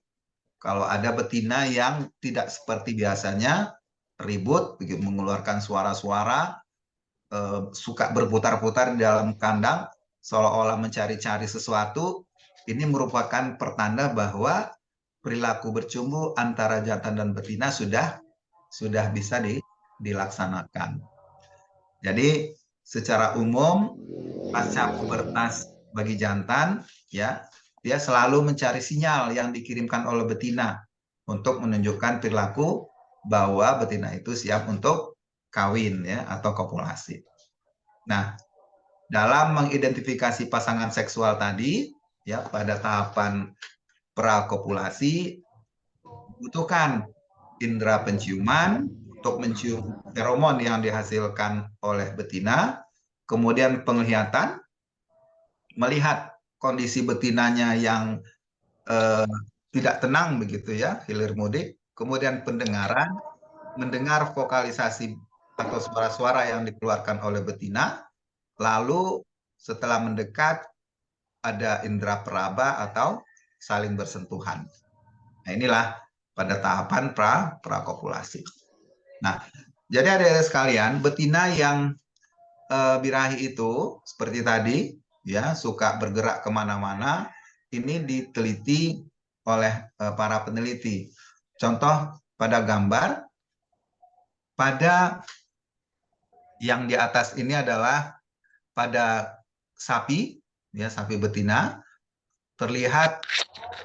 Kalau ada betina yang tidak seperti biasanya, ribut, mengeluarkan suara-suara, suka berputar-putar di dalam kandang, seolah-olah mencari-cari sesuatu, ini merupakan pertanda bahwa perilaku bercumbu antara jantan dan betina sudah bisa dilaksanakan. Jadi secara umum pasca pubertas bagi jantan, ya, dia selalu mencari sinyal yang dikirimkan oleh betina untuk menunjukkan perilaku bahwa betina itu siap untuk kawin ya atau kopulasi. Nah, dalam mengidentifikasi pasangan seksual tadi ya pada tahapan prakopulasi dibutuhkan indera penciuman untuk mencium feromon yang dihasilkan oleh betina, kemudian penglihatan, melihat kondisi betinanya yang tidak tenang begitu ya, hilir mudik, kemudian pendengaran, mendengar vokalisasi atau suara-suara yang dikeluarkan oleh betina, lalu setelah mendekat ada indera peraba atau saling bersentuhan. Nah, inilah pada tahapan prakopulasi. Nah, jadi adik-adik sekalian, betina yang birahi itu seperti tadi ya suka bergerak kemana-mana, ini diteliti oleh para peneliti. Contoh pada gambar, pada yang di atas ini adalah pada sapi, ya sapi betina, terlihat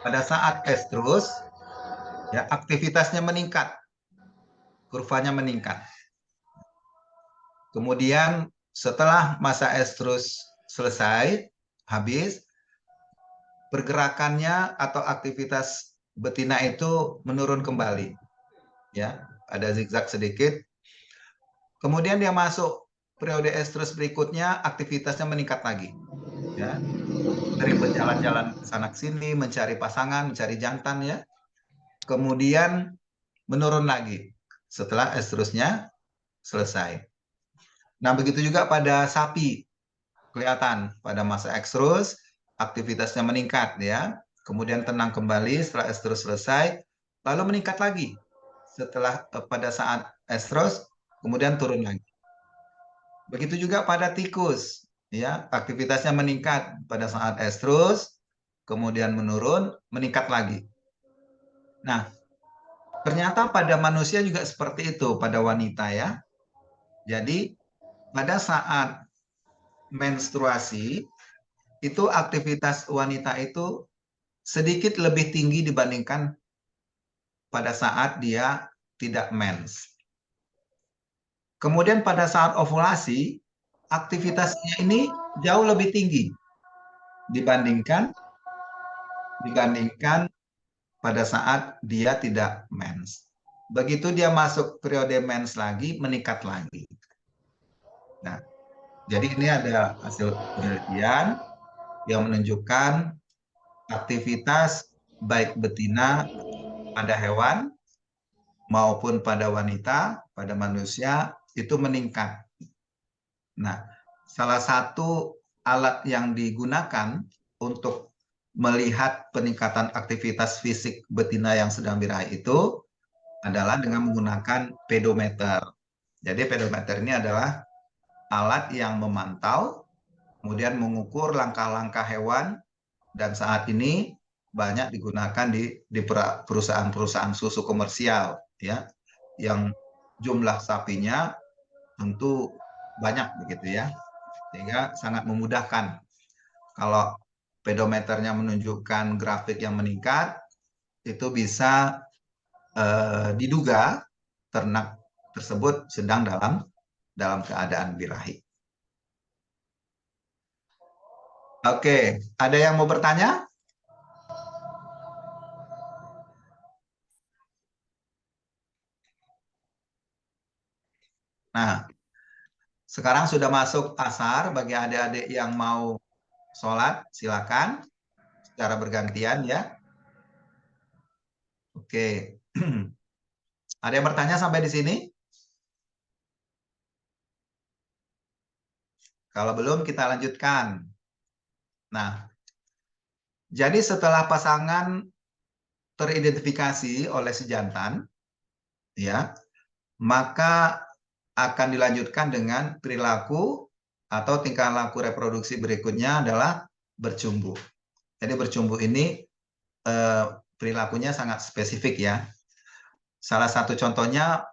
pada saat estrus, ya aktivitasnya meningkat, kurvanya meningkat. Kemudian setelah masa estrus selesai, habis, pergerakannya atau aktivitas betina itu menurun kembali. Ya, ada zigzag sedikit. Kemudian dia masuk periode estrus berikutnya, aktivitasnya meningkat lagi. Ya, dari berjalan-jalan sana sini, mencari pasangan, mencari jantan ya. Kemudian menurun lagi setelah estrusnya selesai. Nah, begitu juga pada sapi. Kelihatan pada masa estrus aktivitasnya meningkat ya. Kemudian tenang kembali setelah estrus selesai, lalu meningkat lagi setelah pada saat estrus, kemudian turun lagi. Begitu juga pada tikus, ya, aktivitasnya meningkat pada saat estrus, kemudian menurun, meningkat lagi. Nah, ternyata pada manusia juga seperti itu, pada wanita ya. Jadi, pada saat menstruasi, itu aktivitas wanita itu sedikit lebih tinggi dibandingkan pada saat dia tidak mens. Kemudian pada saat ovulasi, aktivitasnya ini jauh lebih tinggi dibandingkan pada saat dia tidak mens. Begitu dia masuk periode mens lagi, meningkat lagi. Nah, jadi ini ada hasil penelitian yang menunjukkan aktivitas baik betina pada hewan maupun pada wanita, pada manusia itu meningkat. Nah, salah satu alat yang digunakan untuk melihat peningkatan aktivitas fisik betina yang sedang birahi itu adalah dengan menggunakan pedometer. Jadi pedometer ini adalah alat yang memantau, kemudian mengukur langkah-langkah hewan, dan saat ini banyak digunakan di perusahaan-perusahaan susu komersial, ya, yang jumlah sapinya tentu banyak begitu ya, sehingga sangat memudahkan. Kalau pedometernya menunjukkan grafik yang meningkat, itu bisa diduga ternak tersebut sedang dalam keadaan birahi. Oke, ada yang mau bertanya? Nah, sekarang sudah masuk asar. Bagi adik-adik yang mau sholat, silakan secara bergantian ya. Oke, ada yang bertanya sampai di sini? Kalau belum, kita lanjutkan. Nah, jadi setelah pasangan teridentifikasi oleh si jantan, ya, maka akan dilanjutkan dengan perilaku atau tingkah laku reproduksi berikutnya adalah bercumbu. Jadi bercumbu ini perilakunya sangat spesifik ya. Salah satu contohnya,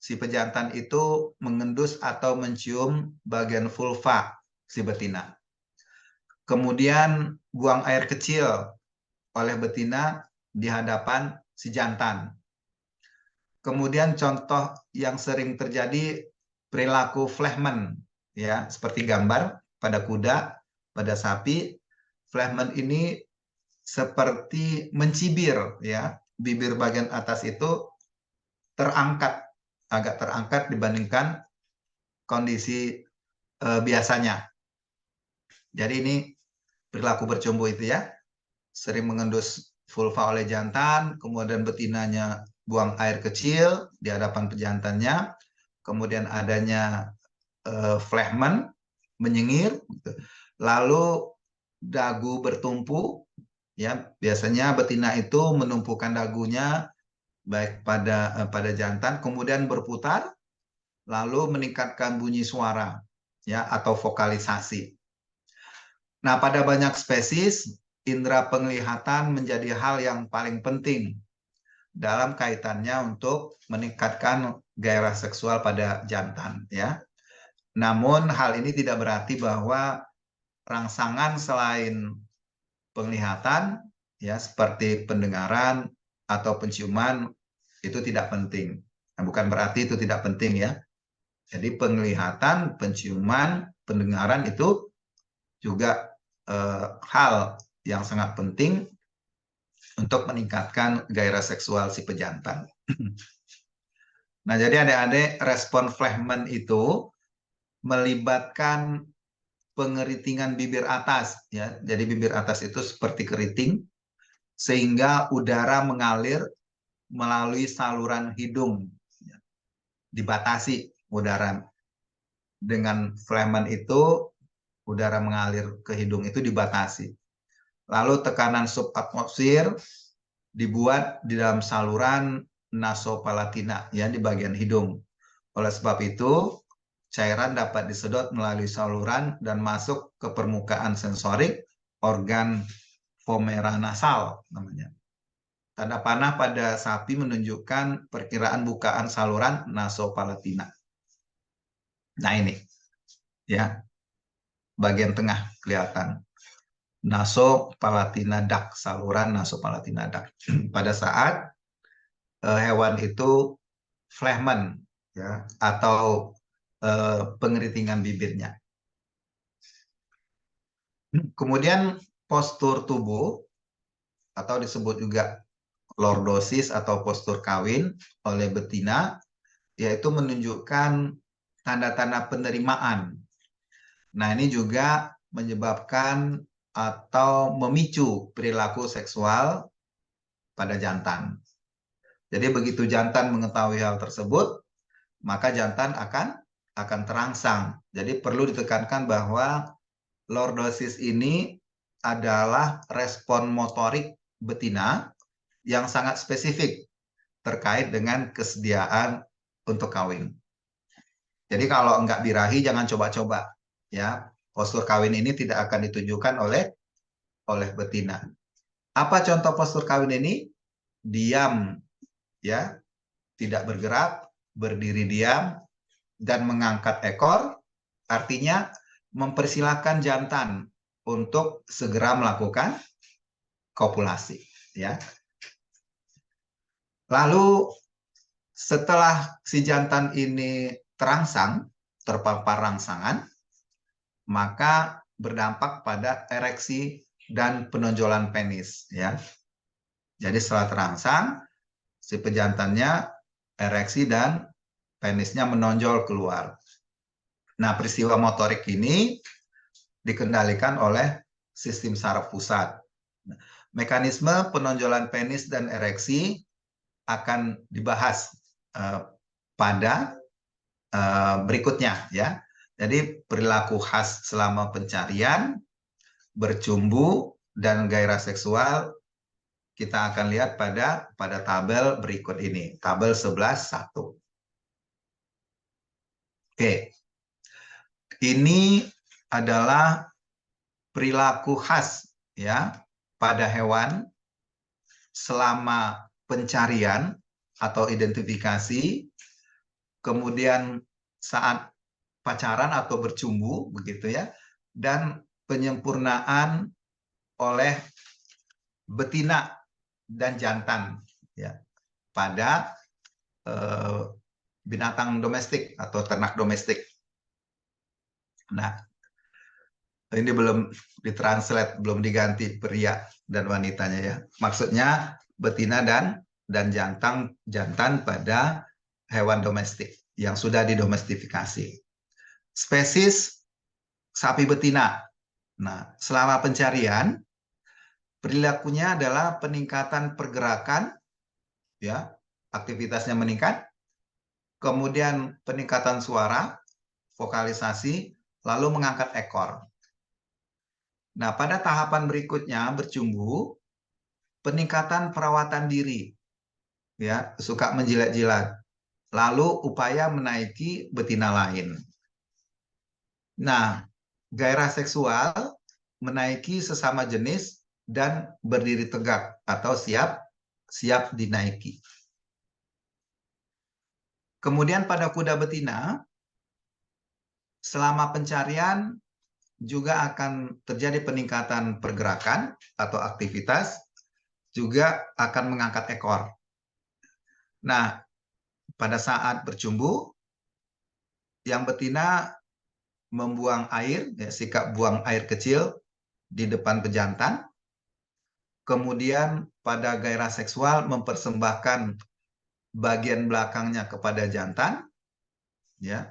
si pejantan itu mengendus atau mencium bagian vulva si betina. Kemudian buang air kecil oleh betina di hadapan si jantan. Kemudian contoh yang sering terjadi perilaku Flehman, ya, seperti gambar pada kuda, pada sapi. Flehman ini seperti mencibir, ya, bibir bagian atas itu terangkat, agak terangkat dibandingkan kondisi biasanya. Jadi ini perilaku bercumbu itu ya, sering mengendus vulva oleh jantan, kemudian betinanya buang air kecil di hadapan pejantannya, kemudian adanya Flehman, menyengir, lalu dagu bertumpu, ya, biasanya betina itu menumpukan dagunya baik pada jantan, kemudian berputar, lalu meningkatkan bunyi suara, ya, atau vokalisasi. Nah, pada banyak spesies, indera penglihatan menjadi hal yang paling penting dalam kaitannya untuk meningkatkan gairah seksual pada jantan, ya. Namun hal ini tidak berarti bahwa rangsangan selain penglihatan, ya, seperti pendengaran atau penciuman itu tidak penting. Nah, bukan berarti itu tidak penting ya. Jadi penglihatan, penciuman, pendengaran itu juga hal yang sangat penting untuk meningkatkan gairah seksual si pejantan. Nah, jadi adik-adik, respon Flehmen itu melibatkan pengeritingan bibir atas, ya. Jadi bibir atas itu seperti keriting, sehingga udara mengalir melalui saluran hidung, ya. Dibatasi udara. Dengan Flehmen itu, udara mengalir ke hidung itu dibatasi. Lalu tekanan subatmosfer dibuat di dalam saluran nasopalatina, ya, di bagian hidung. Oleh sebab itu, cairan dapat disedot melalui saluran dan masuk ke permukaan sensorik organ vomeronasal namanya. Tanda panah pada sapi menunjukkan perkiraan bukaan saluran nasopalatina. Nah, ini ya, bagian tengah kelihatan nasopalatina duct, saluran nasopalatina duct. Pada saat hewan itu Flehmen, ya, atau pengeritingan bibirnya. Kemudian postur tubuh atau disebut juga lordosis atau postur kawin oleh betina, yaitu menunjukkan tanda-tanda penerimaan. Nah, ini juga menyebabkan atau memicu perilaku seksual pada jantan. Jadi begitu jantan mengetahui hal tersebut, maka jantan akan terangsang. Jadi perlu ditekankan bahwa lordosis ini adalah respon motorik betina yang sangat spesifik terkait dengan kesediaan untuk kawin. Jadi kalau enggak birahi jangan coba-coba, ya. Postur kawin ini tidak akan ditunjukkan oleh betina. Apa contoh postur kawin ini? Diam, ya, tidak bergerak, berdiri diam, dan mengangkat ekor, artinya mempersilahkan jantan untuk segera melakukan kopulasi, ya. Lalu setelah si jantan ini terangsang, terpapar rangsangan, maka berdampak pada ereksi dan penonjolan penis, ya. Jadi setelah terangsang, si pejantannya ereksi dan penisnya menonjol keluar. Nah, peristiwa motorik ini dikendalikan oleh sistem saraf pusat. Mekanisme penonjolan penis dan ereksi akan dibahas pada berikutnya, ya. Jadi perilaku khas selama pencarian, bercumbu, dan gairah seksual kita akan lihat pada tabel berikut ini, tabel 11.1. Oke, ini adalah perilaku khas, ya, pada hewan selama pencarian atau identifikasi, kemudian saat pacaran atau bercumbu, begitu ya, dan penyempurnaan oleh betina dan jantan, ya, pada binatang domestik atau ternak domestik. Nah, ini belum ditranslate, belum diganti pria dan wanitanya, ya. Maksudnya betina dan jantan pada hewan domestik yang sudah didomestifikasi. Spesies sapi betina. Nah, selama pencarian perilakunya adalah peningkatan pergerakan, ya, aktivitasnya meningkat, kemudian peningkatan suara, vokalisasi, lalu mengangkat ekor. Nah, pada tahapan berikutnya bercumbu, peningkatan perawatan diri, ya, suka menjilat-jilat, lalu upaya menaiki betina lain. Nah, gairah seksual menaiki sesama jenis dan berdiri tegak atau siap dinaiki. Kemudian pada kuda betina, selama pencarian juga akan terjadi peningkatan pergerakan atau aktivitas, juga akan mengangkat ekor. Nah, pada saat bercumbu, yang betina membuang air, ya, sikap buang air kecil di depan pejantan. Kemudian pada gairah seksual mempersembahkan bagian belakangnya kepada jantan, ya.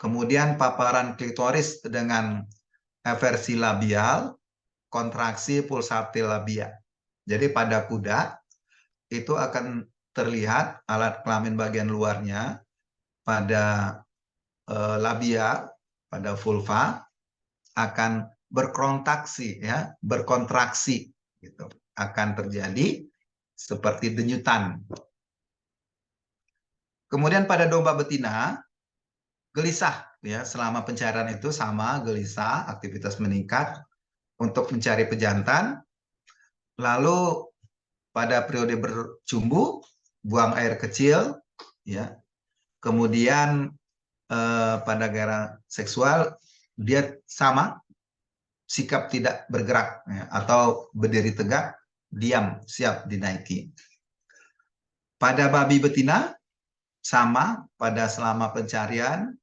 Kemudian paparan klitoris dengan eversi labial, kontraksi pulsatil labia. Jadi pada kuda itu akan terlihat alat kelamin bagian luarnya pada labia, pada vulva akan berkontraksi, ya, berkontraksi, gitu. Akan terjadi seperti denyutan. Kemudian pada domba betina gelisah, ya, selama pencarian itu sama, gelisah, aktivitas meningkat untuk mencari pejantan. Lalu pada periode bercumbu buang air kecil, ya. Kemudian pada gairah seksual dia sama, sikap tidak bergerak, ya, atau berdiri tegak, diam, siap dinaiki. Pada babi betina sama, pada selama pencarian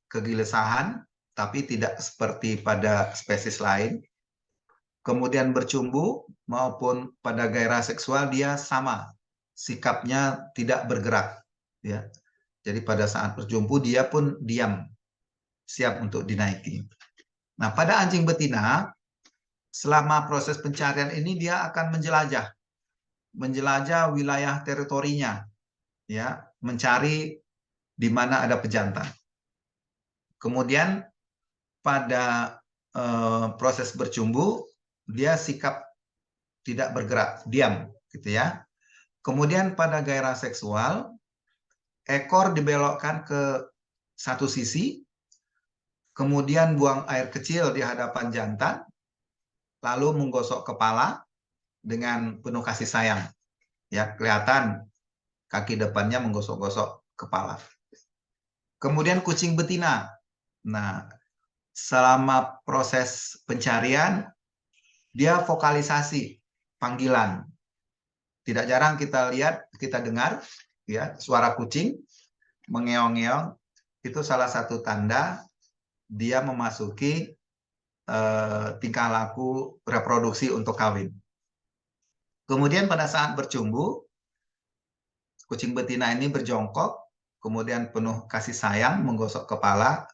kegelisahan, tapi tidak seperti pada spesies lain. Kemudian bercumbu maupun pada gairah seksual dia sama, sikapnya tidak bergerak, ya. Jadi pada saat berjumpu dia pun diam, siap untuk dinaiki. Nah, pada anjing betina selama proses pencarian ini dia akan menjelajah wilayah teritorinya, ya, mencari di mana ada pejantan. Kemudian pada proses bercumbu dia sikap tidak bergerak, diam, gitu ya. Kemudian pada gairah seksual ekor dibelokkan ke satu sisi, kemudian buang air kecil di hadapan jantan, lalu menggosok kepala dengan penuh kasih sayang. Ya, kelihatan kaki depannya menggosok-gosok kepala. Kemudian kucing betina. Nah, selama proses pencarian dia vokalisasi panggilan. Tidak jarang kita lihat, kita dengar, ya, suara kucing mengeong-ngeong. Itu salah satu tanda dia memasuki tingkah laku reproduksi untuk kawin. Kemudian pada saat bercumbu, kucing betina ini berjongkok, kemudian penuh kasih sayang, menggosok kepala,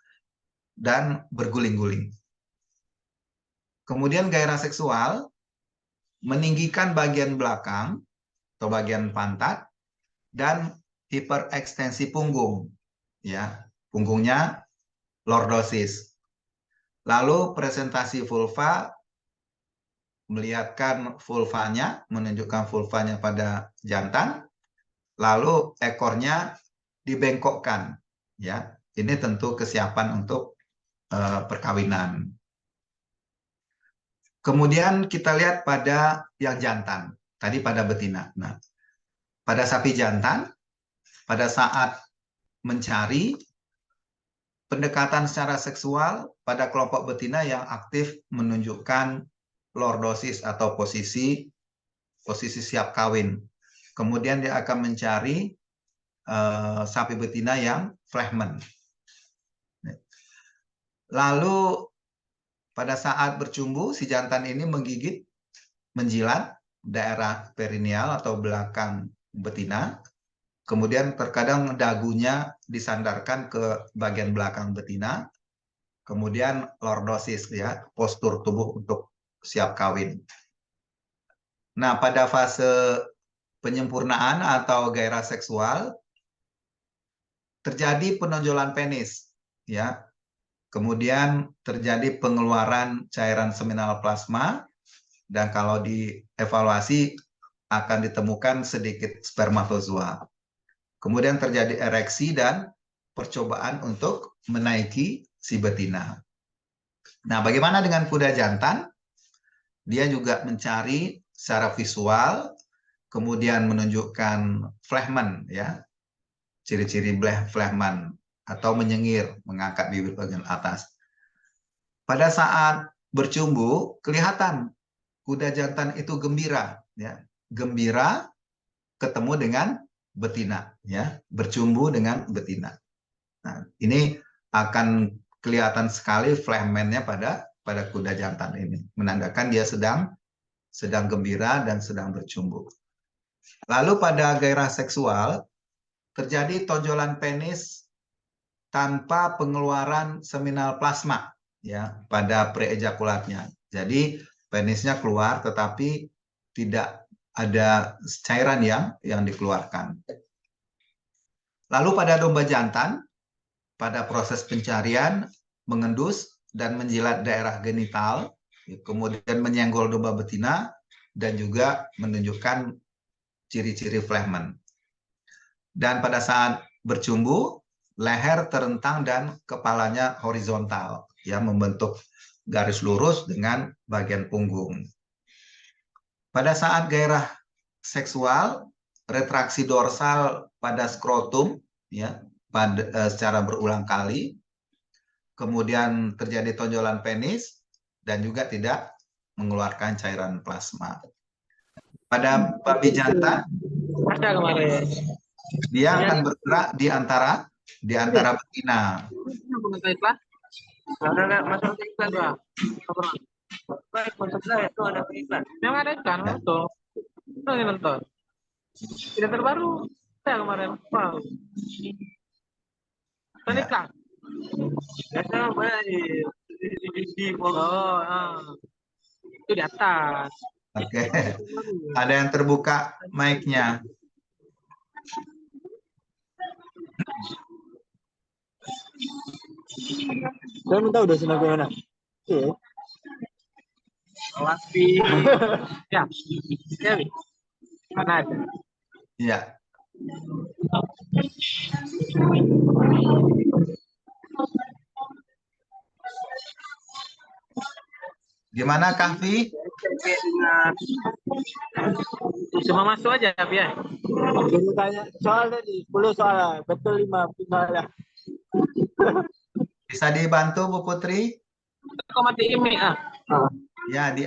dan berguling-guling. Kemudian gairah seksual meninggikan bagian belakang atau bagian pantat dan hiperekstensi punggung, ya, punggungnya lordosis. Lalu presentasi vulva melihatkan vulvanya, menunjukkan vulvanya pada jantan, lalu ekornya dibengkokkan, ya. Ini tentu kesiapan untuk perkawinan. Kemudian kita lihat pada yang jantan, tadi pada betina. Nah, pada sapi jantan, pada saat mencari pendekatan secara seksual pada kelompok betina yang aktif menunjukkan lordosis atau posisi siap kawin. Kemudian dia akan mencari sapi betina yang flehmen. Lalu pada saat bercumbu, si jantan ini menjilat daerah perineal atau belakang betina. Kemudian terkadang dagunya disandarkan ke bagian belakang betina. Kemudian lordosis, ya, postur tubuh untuk siap kawin. Nah, pada fase penyempurnaan atau gairah seksual terjadi penonjolan penis, ya. Kemudian terjadi pengeluaran cairan seminal plasma, dan kalau dievaluasi akan ditemukan sedikit spermatozoa. Kemudian terjadi ereksi dan percobaan untuk menaiki si betina. Nah, bagaimana dengan kuda jantan? Dia juga mencari secara visual, kemudian menunjukkan flehmen, ya, ciri-ciri flehmen, atau menyengir, mengangkat bibir bagian atas. Pada saat bercumbu, kelihatan kuda jantan itu gembira, ya, gembira ketemu dengan betina, ya, bercumbu dengan betina. Nah, ini akan kelihatan sekali flemennya pada kuda jantan ini, menandakan dia sedang gembira dan sedang bercumbu. Lalu pada gairah seksual terjadi tonjolan penis tanpa pengeluaran seminal plasma ya pada preejakulatnya. Jadi penisnya keluar tetapi tidak ada cairan yang dikeluarkan. Lalu pada domba jantan, pada proses pencarian mengendus dan menjilat daerah genital, kemudian menyenggol domba betina dan juga menunjukkan ciri-ciri Flehmen. Dan pada saat bercumbu, leher terentang dan kepalanya horizontal, ya membentuk garis lurus dengan bagian punggung. Pada saat gairah seksual, retraksi dorsal pada skrotum, ya, secara berulang kali, kemudian terjadi tonjolan penis dan juga tidak mengeluarkan cairan plasma. Pada babi jantan, dia akan bergerak di antara betina. Tidak terbaru saya kemarin. Wow. Peniklah. Biasa banyak di itu di atas. Oke. Ada yang terbuka mic-nya. Saya minta udah senang gimana? Iya. Laspi. Ya. Ya, Bi. Mana ada? Iya. Gimana Kahfi? Cuma masuk aja ya. Jadi tanya soal tadi 10 soal, betul 5 soalnya. Bisa dibantu Bu Putri? Kok matiin mic ah? Ya, di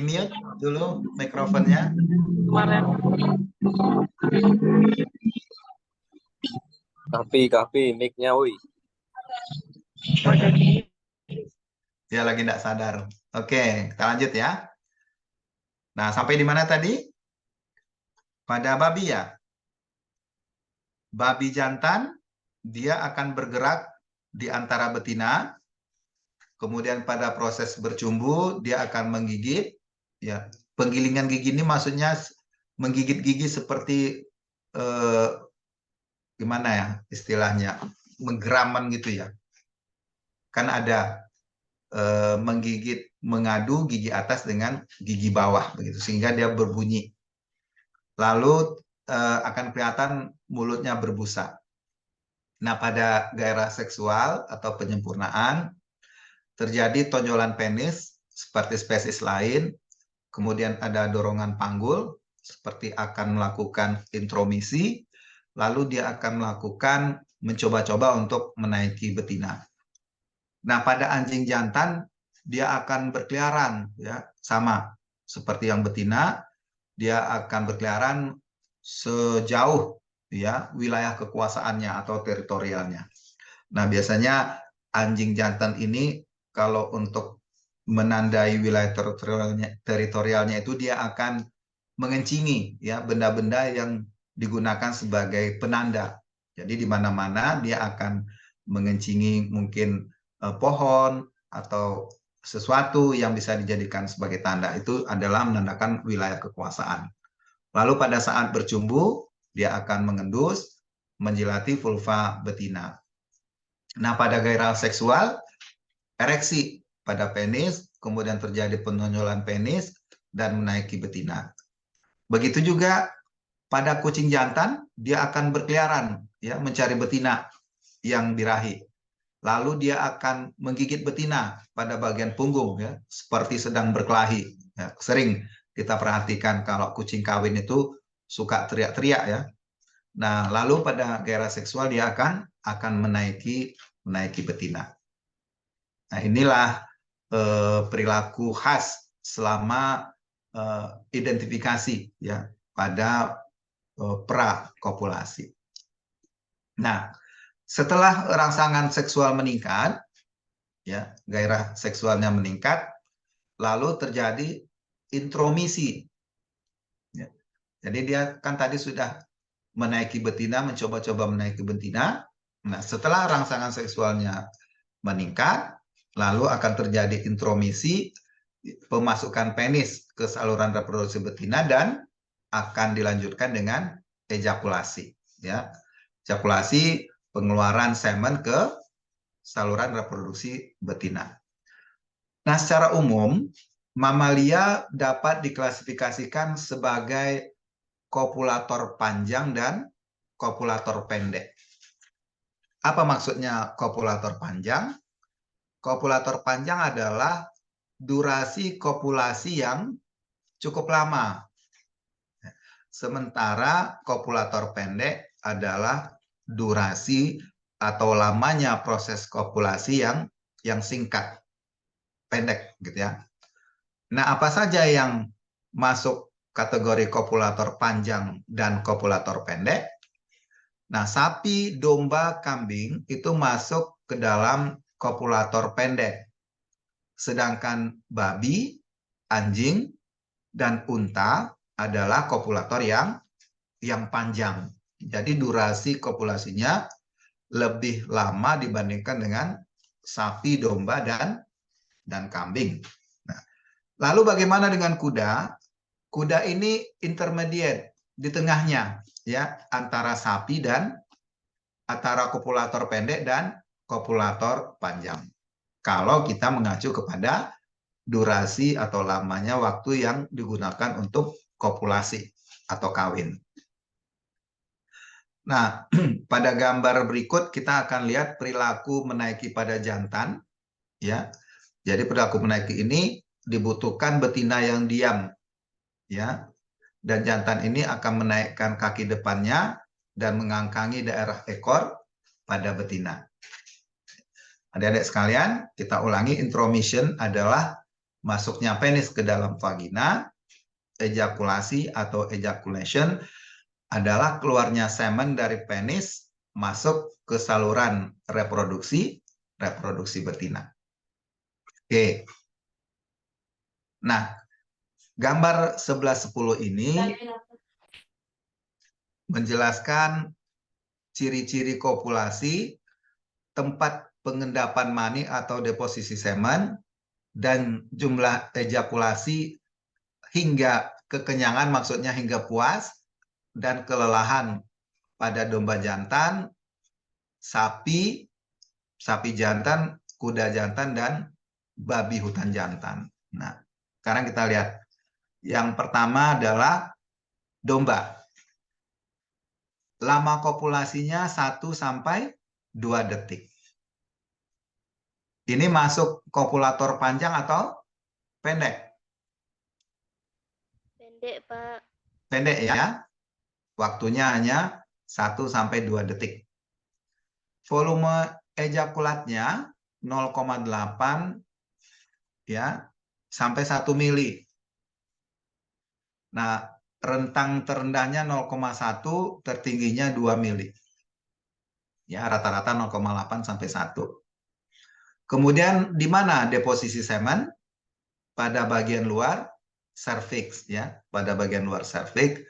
mute dulu mikrofonnya. Kemarin. Kapi, mic-nya, woi. Dia lagi tidak sadar. Oke, kita lanjut ya. Nah, sampai di mana tadi? Pada babi ya. Babi jantan, dia akan bergerak di antara betina. Kemudian pada proses bercumbu, dia akan menggigit. Ya, penggilingan gigi ini maksudnya menggigit gigi seperti gimana ya istilahnya, menggeraman gitu ya. Kan ada menggigit, mengadu gigi atas dengan gigi bawah begitu sehingga dia berbunyi. Lalu akan kelihatan mulutnya berbusa. Nah, pada gairah seksual atau penyempurnaan terjadi tonjolan penis seperti spesies lain, kemudian ada dorongan panggul seperti akan melakukan intromisi, lalu dia akan melakukan mencoba-coba untuk menaiki betina. Nah, pada anjing jantan dia akan berkeliaran ya, sama seperti yang betina, dia akan berkeliaran sejauh ya wilayah kekuasaannya atau teritorialnya. Nah, biasanya anjing jantan ini kalau untuk menandai wilayah teritorialnya itu dia akan mengencingi ya benda-benda yang digunakan sebagai penanda. Jadi di mana-mana dia akan mengencingi mungkin pohon atau sesuatu yang bisa dijadikan sebagai tanda. Itu adalah menandakan wilayah kekuasaan. Lalu pada saat bercumbu, dia akan mengendus, menjilati vulva betina. Nah, pada gairah seksual, ereksi pada penis, kemudian terjadi penonjolan penis, dan menaiki betina. Begitu juga pada kucing jantan, dia akan berkeliaran, ya, mencari betina yang birahi. Lalu dia akan menggigit betina pada bagian punggung, ya, seperti sedang berkelahi. Ya, sering kita perhatikan kalau kucing kawin itu suka teriak-teriak, ya. Nah, lalu pada gairah seksual dia akan menaiki betina. Nah, inilah perilaku khas selama identifikasi, ya, pada prakopulasi. Nah, setelah rangsangan seksual meningkat, ya, gairah seksualnya meningkat, lalu terjadi intromisi. Ya. Jadi dia kan tadi sudah menaiki betina, mencoba-coba menaiki betina. Nah, setelah rangsangan seksualnya meningkat, lalu akan terjadi intromisi, pemasukan penis ke saluran reproduksi betina dan akan dilanjutkan dengan ejakulasi, ya. Ejakulasi, pengeluaran semen ke saluran reproduksi betina. Nah, secara umum mamalia dapat diklasifikasikan sebagai kopulator panjang dan kopulator pendek. Apa maksudnya kopulator panjang? Kopulator panjang adalah durasi kopulasi yang cukup lama. Sementara kopulator pendek adalah durasi atau lamanya proses kopulasi yang singkat, pendek gitu ya. Nah, apa saja yang masuk kategori kopulator panjang dan kopulator pendek? Nah, sapi, domba, kambing itu masuk ke dalam kopulator pendek. Sedangkan babi, anjing, dan unta adalah kopulator yang panjang. Jadi durasi kopulasinya lebih lama dibandingkan dengan sapi, domba, dan kambing. Nah, lalu bagaimana dengan kuda? Kuda ini intermediate, di tengahnya, ya, antara sapi dan antara kopulator pendek dan kopulator panjang. Kalau kita mengacu kepada durasi atau lamanya waktu yang digunakan untuk kopulasi atau kawin. Nah, pada gambar berikut kita akan lihat perilaku menaiki pada jantan, ya. Jadi perilaku menaiki ini dibutuhkan betina yang diam, ya. Dan jantan ini akan menaikkan kaki depannya dan mengangkangi daerah ekor pada betina. Adik-adik sekalian, kita ulangi, intromission adalah masuknya penis ke dalam vagina, ejakulasi atau ejaculation adalah keluarnya semen dari penis masuk ke saluran reproduksi betina. Oke. Nah, gambar 1110 ini menjelaskan ciri-ciri kopulasi, tempat pengendapan mani atau deposisi semen, dan jumlah ejakulasi hingga kekenyangan, maksudnya hingga puas, dan kelelahan pada domba jantan, sapi jantan, kuda jantan, dan babi hutan jantan. Nah, sekarang kita lihat. Yang pertama adalah domba. Lama kopulasinya 1 sampai 2 detik. Ini masuk kopulator panjang atau pendek? Pendek, Pak. Pendek ya. Waktunya hanya 1 sampai 2 detik. Volume ejakulatnya 0,8 ya sampai 1 mili. Nah, rentang terendahnya 0,1, tertingginya 2 mili. Ya, rata-rata 0,8 sampai 1. Kemudian di mana deposisi semen? Pada bagian luar serviks ya, pada bagian luar serviks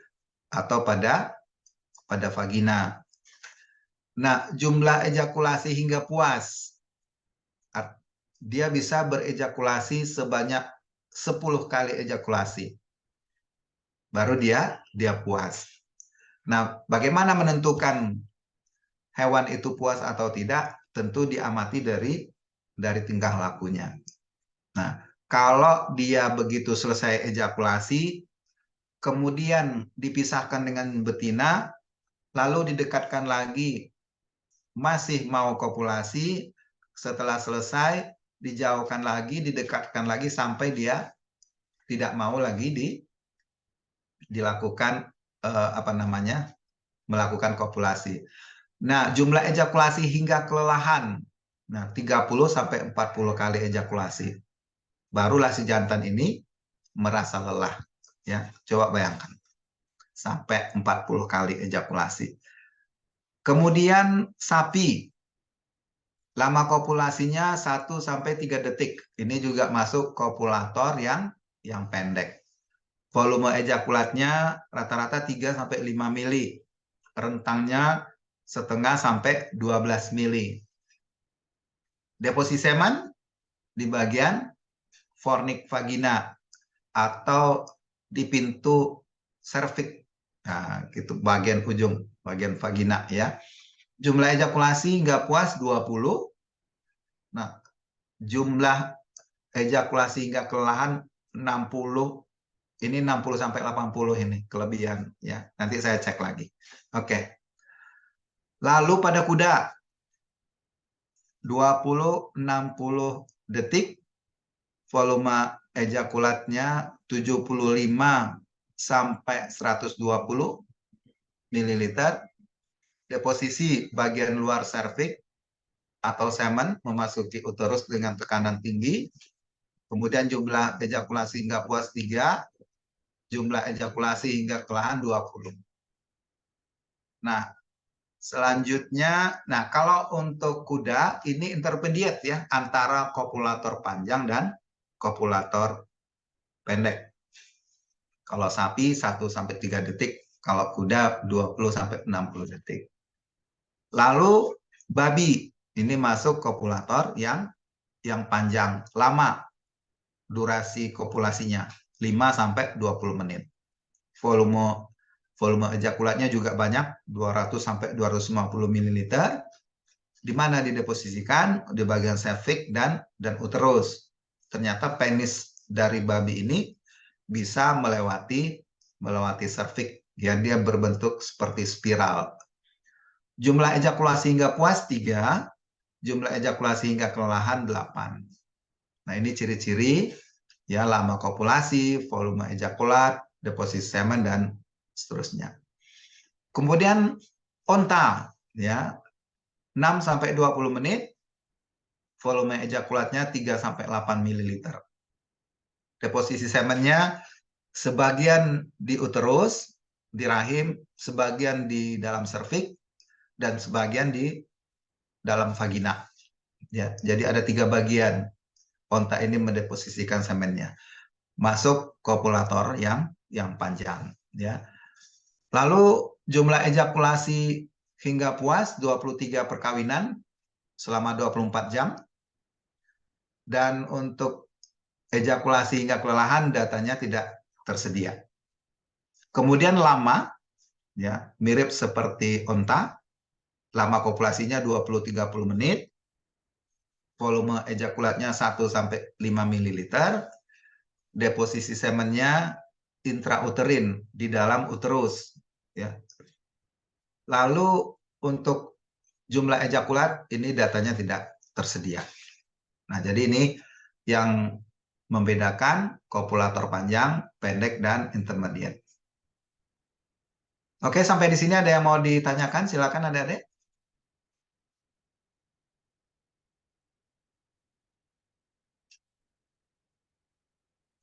atau pada vagina. Nah, jumlah ejakulasi hingga puas. Dia bisa berejakulasi sebanyak 10 kali ejakulasi. Baru dia puas. Nah, bagaimana menentukan hewan itu puas atau tidak? Tentu diamati dari tingkah lakunya. Nah, kalau dia begitu selesai ejakulasi, kemudian dipisahkan dengan betina, lalu didekatkan lagi, masih mau kopulasi, setelah selesai, dijauhkan lagi, didekatkan lagi, sampai dia tidak mau lagi dilakukan melakukan kopulasi. Nah, jumlah ejakulasi hingga kelelahan. Nah, 30 sampai 40 kali ejakulasi. Barulah si jantan ini merasa lelah, ya. Coba bayangkan. Sampai 40 kali ejakulasi. Kemudian sapi. Lama kopulasinya 1 sampai 3 detik. Ini juga masuk kopulator yang pendek. Volume ejakulatnya rata-rata 3 sampai 5 mili. rentangnya setengah sampai 12 mili. Deposit semen di bagian fornix vagina atau di pintu serviks. Nah, gitu bagian ujung, bagian vagina ya. Jumlah ejakulasi hingga puas 20. Nah, jumlah ejakulasi hingga kelelahan 60. Ini 60 sampai 80 ini kelebihan ya. Nanti saya cek lagi. Oke. Lalu pada kuda 20-60 detik, volume ejakulatnya 75 sampai 120 ml. Deposisi bagian luar serviks atau semen memasuki uterus dengan tekanan tinggi. Kemudian jumlah ejakulasi hingga puas 3, jumlah ejakulasi hingga kelelahan 20. Nah, selanjutnya, kalau untuk kuda ini intermediate ya, antara kopulator panjang dan kopulator pendek. Kalau sapi 1-3 detik, kalau kuda 20-60 detik. Lalu babi ini masuk kopulator yang panjang, lama durasi kopulasinya 5-20 menit. Volume ejakulatnya juga banyak, 200-250 ml, di mana dideposisikan di bagian serviks dan uterus. Ternyata penis dari babi ini bisa melewati serviks, ya, dia berbentuk seperti spiral. Jumlah ejakulasi hingga puas 3, jumlah ejakulasi hingga kelelahan 8. Nah, ini ciri-ciri ya, lama kopulasi, volume ejakulat, deposisi semen dan seterusnya. Kemudian onta ya, 6-20 menit, volume ejakulatnya 3-8 ml. Deposisi semennya sebagian di uterus, di rahim, sebagian di dalam serviks, dan sebagian di dalam vagina. Ya, jadi ada 3 bagian onta ini mendeposisikan semennya. Masuk kopulator yang panjang. Ya. Lalu jumlah ejakulasi hingga puas 23 perkawinan selama 24 jam. Dan untuk ejakulasi hingga kelelahan datanya tidak tersedia. Kemudian lama, ya, mirip seperti onta. Lama kopulasinya 20-30 menit. Volume ejakulatnya 1-5 ml. Deposisi semennya intrauterin di dalam uterus. Ya. Lalu untuk jumlah ejakulat ini datanya tidak tersedia. Nah, jadi ini yang membedakan kopulator panjang, pendek, dan intermediate. Oke, sampai di sini ada yang mau ditanyakan? Silakan adik-adik.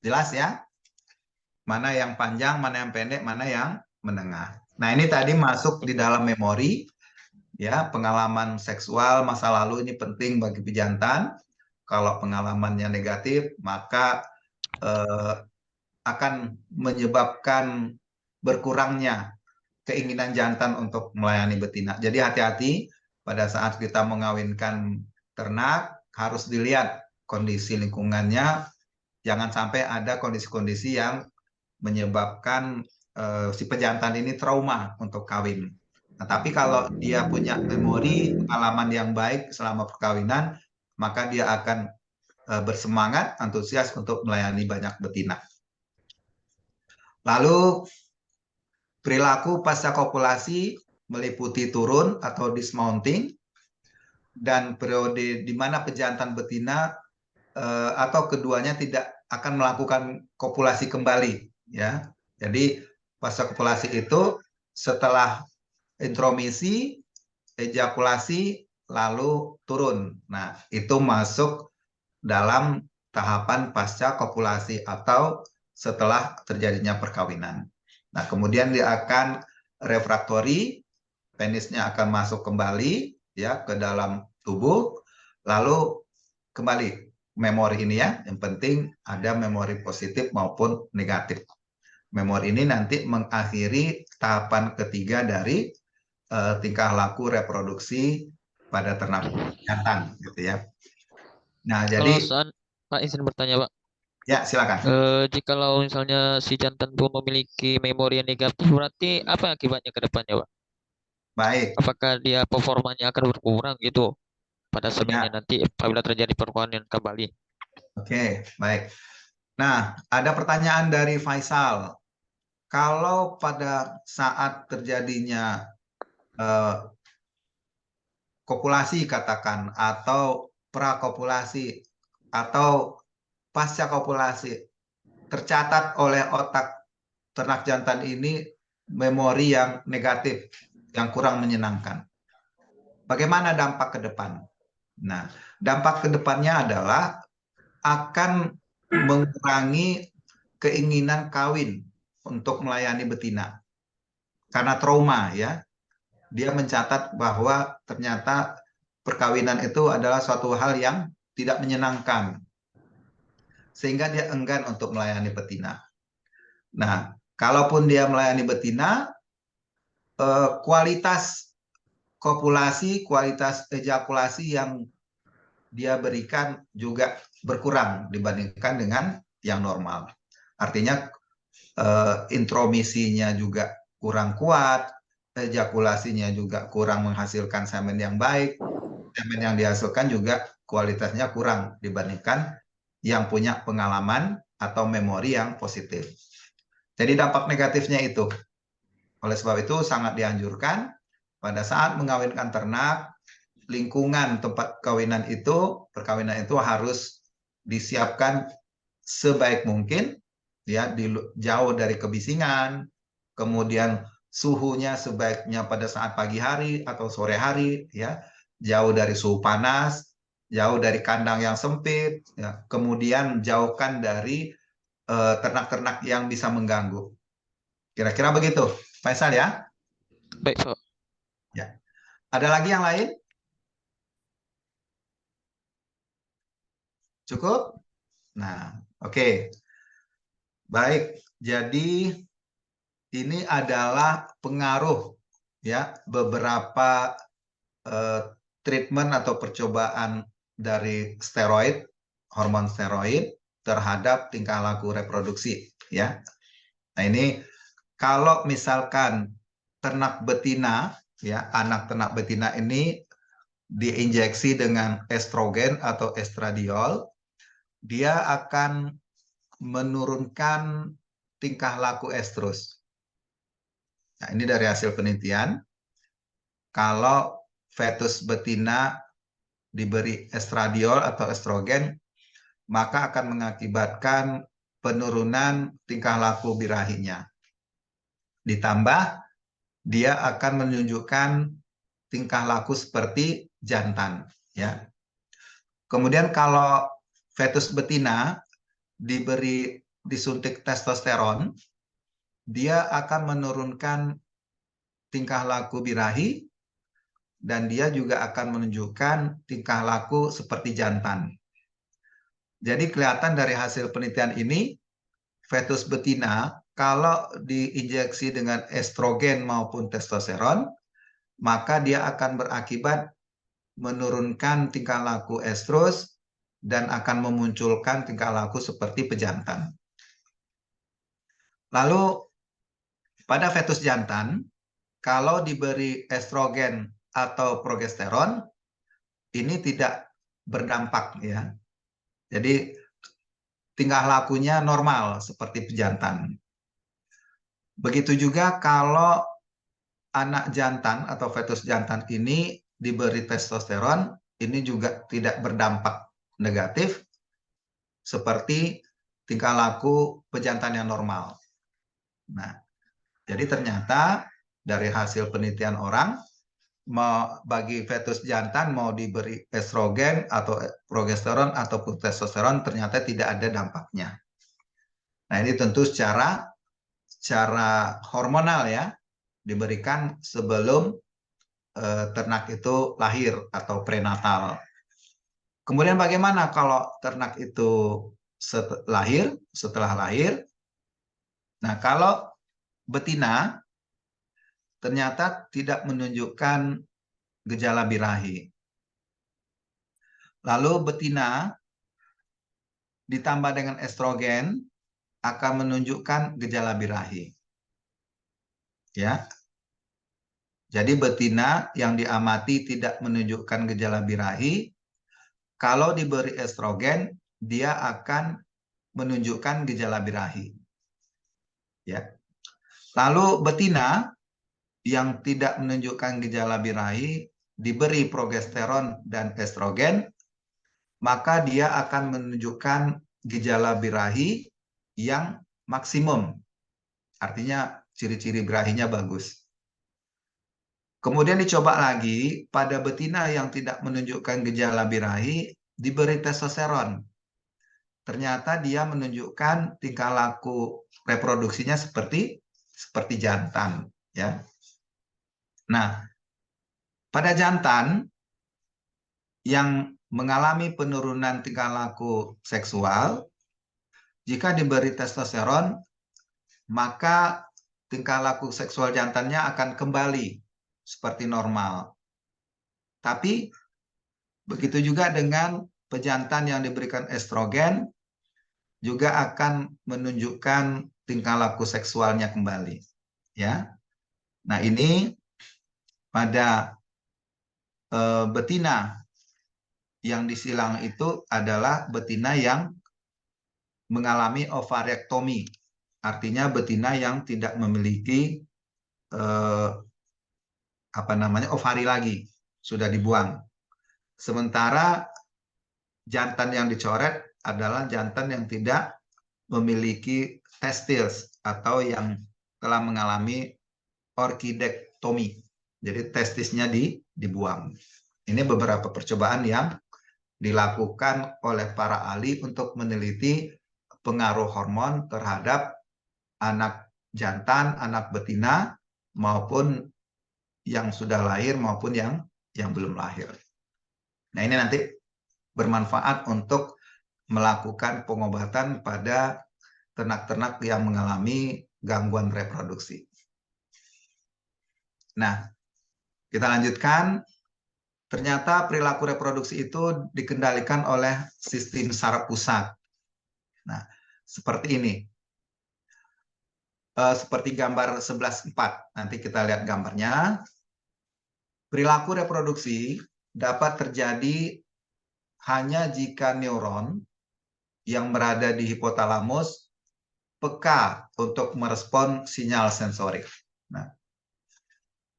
Jelas ya? Mana yang panjang, mana yang pendek, mana yang menengah. Nah, ini tadi masuk di dalam memori. Ya, pengalaman seksual masa lalu ini penting bagi pejantan. Kalau pengalamannya negatif, maka akan menyebabkan berkurangnya keinginan jantan untuk melayani betina. Jadi hati-hati pada saat kita mengawinkan ternak, harus dilihat kondisi lingkungannya. Jangan sampai ada kondisi-kondisi yang menyebabkan si pejantan ini trauma untuk kawin. Nah, tapi kalau dia punya memori pengalaman yang baik selama perkawinan, maka dia akan bersemangat, antusias untuk melayani banyak betina. Lalu perilaku pasca kopulasi meliputi turun atau dismounting, dan periode di mana pejantan betina atau keduanya tidak akan melakukan kopulasi kembali. Ya, jadi pasca kopulasi itu setelah intromisi, ejakulasi, lalu turun. Nah, itu masuk dalam tahapan pasca kopulasi atau setelah terjadinya perkawinan. Nah, kemudian dia akan refraktori, penisnya akan masuk kembali ya ke dalam tubuh, lalu kembali memori ini ya. Yang penting ada memori positif maupun negatif. Memori ini nanti mengakhiri tahapan ketiga dari tingkah laku reproduksi pada ternak jantan gitu ya. Nah, Kalau jadi Pak izin bertanya Pak, ya silakan. jikalau misalnya si jantan itu memiliki memori yang negatif, berarti apa akibatnya ke depannya Pak? Baik, Apakah dia performanya akan berkurang gitu pada semennya ya, nanti apabila terjadi perkawinan kembali? oke, baik. Nah, ada pertanyaan dari Faisal. Kalau pada saat terjadinya eh, kopulasi katakan atau prakopulasi atau pasca kopulasi tercatat oleh otak ternak jantan ini memori yang negatif, yang kurang menyenangkan. Bagaimana dampak ke depan? Nah, dampak ke depannya adalah akan mengurangi keinginan kawin untuk melayani betina. Karena trauma ya, dia mencatat bahwa ternyata perkawinan itu adalah suatu hal yang tidak menyenangkan. Sehingga dia enggan untuk melayani betina. Nah, kalaupun dia melayani betina, kualitas kopulasi, kualitas ejakulasi yang dia berikan juga berkurang dibandingkan dengan yang normal. Artinya intromisinya juga kurang kuat, ejakulasinya juga kurang menghasilkan semen yang baik, semen yang dihasilkan juga kualitasnya kurang dibandingkan yang punya pengalaman atau memori yang positif. Jadi dampak negatifnya itu. Oleh sebab itu sangat dianjurkan pada saat mengawinkan ternak, lingkungan tempat perkawinan itu harus disiapkan sebaik mungkin, ya, jauh dari kebisingan, kemudian suhunya sebaiknya pada saat pagi hari atau sore hari, ya, jauh dari suhu panas, jauh dari kandang yang sempit, ya, kemudian jauhkan dari ternak-ternak yang bisa mengganggu. Kira-kira begitu, Faisal ya? Baik Pak. Ya. Ada lagi yang lain? Cukup? Nah, oke. Baik, jadi ini adalah pengaruh ya beberapa treatment atau percobaan dari steroid, hormon steroid terhadap tingkah laku reproduksi ya. Nah, ini kalau misalkan ternak betina ya, anak ternak betina ini diinjeksi dengan estrogen atau estradiol, dia akan menurunkan tingkah laku estrus. Nah, ini dari hasil penelitian. Kalau fetus betina diberi estradiol atau estrogen, maka akan mengakibatkan penurunan tingkah laku birahinya. Ditambah, dia akan menunjukkan tingkah laku seperti jantan. Ya. Kemudian kalau fetus betina disuntik testosteron, dia akan menurunkan tingkah laku birahi dan dia juga akan menunjukkan tingkah laku seperti jantan. Jadi kelihatan dari hasil penelitian ini, fetus betina kalau diinjeksi dengan estrogen maupun testosteron, maka dia akan berakibat menurunkan tingkah laku estrus dan akan memunculkan tingkah laku seperti pejantan. Lalu pada fetus jantan, kalau diberi estrogen atau progesteron, ini tidak berdampak ya. Jadi tingkah lakunya normal seperti pejantan. Begitu juga kalau anak jantan atau fetus jantan ini diberi testosteron, ini juga tidak berdampak negatif seperti tingkah laku pejantan yang normal. Nah, jadi ternyata dari hasil penelitian orang, bagi fetus jantan mau diberi estrogen atau progesteron ataupun testosteron ternyata tidak ada dampaknya. Nah, ini tentu secara hormonal ya, diberikan sebelum ternak itu lahir atau prenatal. Kemudian bagaimana kalau ternak itu setelah lahir? Nah, kalau betina ternyata tidak menunjukkan gejala birahi. Lalu betina ditambah dengan estrogen akan menunjukkan gejala birahi. Ya. Jadi betina yang diamati tidak menunjukkan gejala birahi, kalau diberi estrogen dia akan menunjukkan gejala birahi. Ya. Lalu betina yang tidak menunjukkan gejala birahi diberi progesteron dan estrogen, maka dia akan menunjukkan gejala birahi yang maksimum. Artinya ciri-ciri birahinya bagus. Kemudian dicoba lagi pada betina yang tidak menunjukkan gejala birahi diberi testosteron. Ternyata dia menunjukkan tingkah laku reproduksinya seperti jantan, ya. Nah, pada jantan yang mengalami penurunan tingkah laku seksual, jika diberi testosteron, maka tingkah laku seksual jantannya akan kembali seperti normal. Tapi begitu juga dengan pejantan yang diberikan estrogen juga akan menunjukkan tingkah laku seksualnya kembali, ya. Nah, ini pada betina yang disilang itu adalah betina yang mengalami ovarektomi, artinya betina yang tidak memiliki ovari lagi, sudah dibuang. Sementara jantan yang dicoret adalah jantan yang tidak memiliki testis atau yang telah mengalami orkidektomi. Jadi testisnya dibuang. Ini beberapa percobaan yang dilakukan oleh para ahli untuk meneliti pengaruh hormon terhadap anak jantan, anak betina, maupun yang sudah lahir maupun yang belum lahir. Nah, ini nanti bermanfaat untuk melakukan pengobatan pada ternak-ternak yang mengalami gangguan reproduksi. Nah, kita lanjutkan. Ternyata perilaku reproduksi itu dikendalikan oleh sistem saraf pusat. Nah, seperti ini. Seperti gambar 11.4. Nanti kita lihat gambarnya. Perilaku reproduksi dapat terjadi hanya jika neuron yang berada di hipotalamus peka untuk merespon sinyal sensorik. Nah,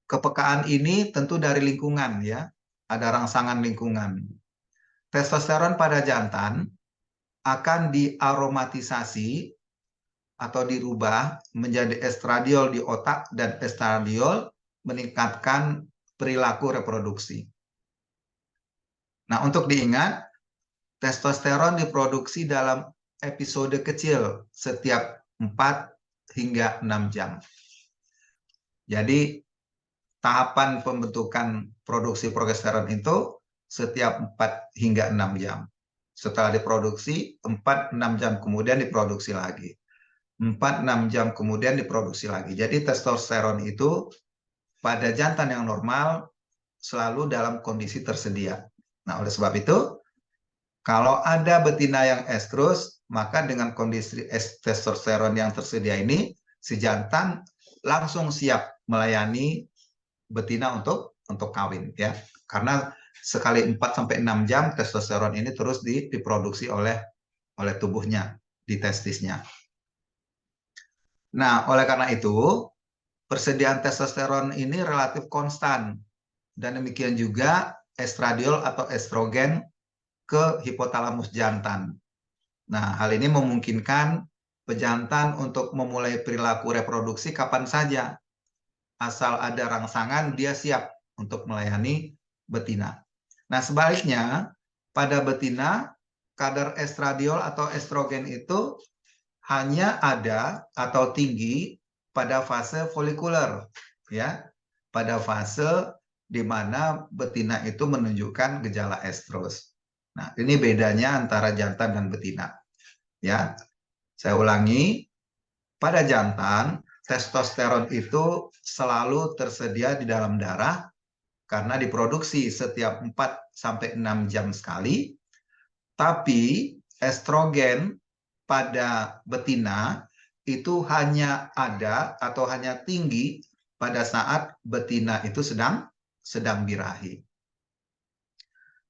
kepekaan ini tentu dari lingkungan, ya. Ada rangsangan lingkungan. Testosteron pada jantan akan diaromatisasi atau dirubah menjadi estradiol di otak, dan estradiol meningkatkan perilaku reproduksi. Nah, untuk diingat, testosteron diproduksi dalam episode kecil setiap 4 hingga 6 jam. Jadi, tahapan pembentukan produksi progesteron itu setiap 4 hingga 6 jam. Setelah diproduksi, 4-6 jam kemudian diproduksi lagi. 4-6 jam kemudian diproduksi lagi. Jadi testosteron itu pada jantan yang normal selalu dalam kondisi tersedia. Nah, oleh sebab itu, kalau ada betina yang estrus, maka dengan kondisi testosteron yang tersedia ini, si jantan langsung siap melayani betina untuk kawin, ya. Karena sekali 4-6 jam testosteron ini terus diproduksi oleh tubuhnya di testisnya. Nah, oleh karena itu persediaan testosteron ini relatif konstan, dan demikian juga estradiol atau estrogen ke hipotalamus jantan. Nah, hal ini memungkinkan pejantan untuk memulai perilaku reproduksi kapan saja. Asal ada rangsangan, dia siap untuk melayani betina. Nah, sebaliknya, pada betina, kadar estradiol atau estrogen itu hanya ada atau tinggi pada fase folikuler, ya, pada fase di mana betina itu menunjukkan gejala estrus. Nah, ini bedanya antara jantan dan betina. Ya, saya ulangi, pada jantan testosteron itu selalu tersedia di dalam darah karena diproduksi setiap 4-6 jam sekali. Tapi estrogen pada betina itu hanya ada atau hanya tinggi pada saat betina itu sedang birahi.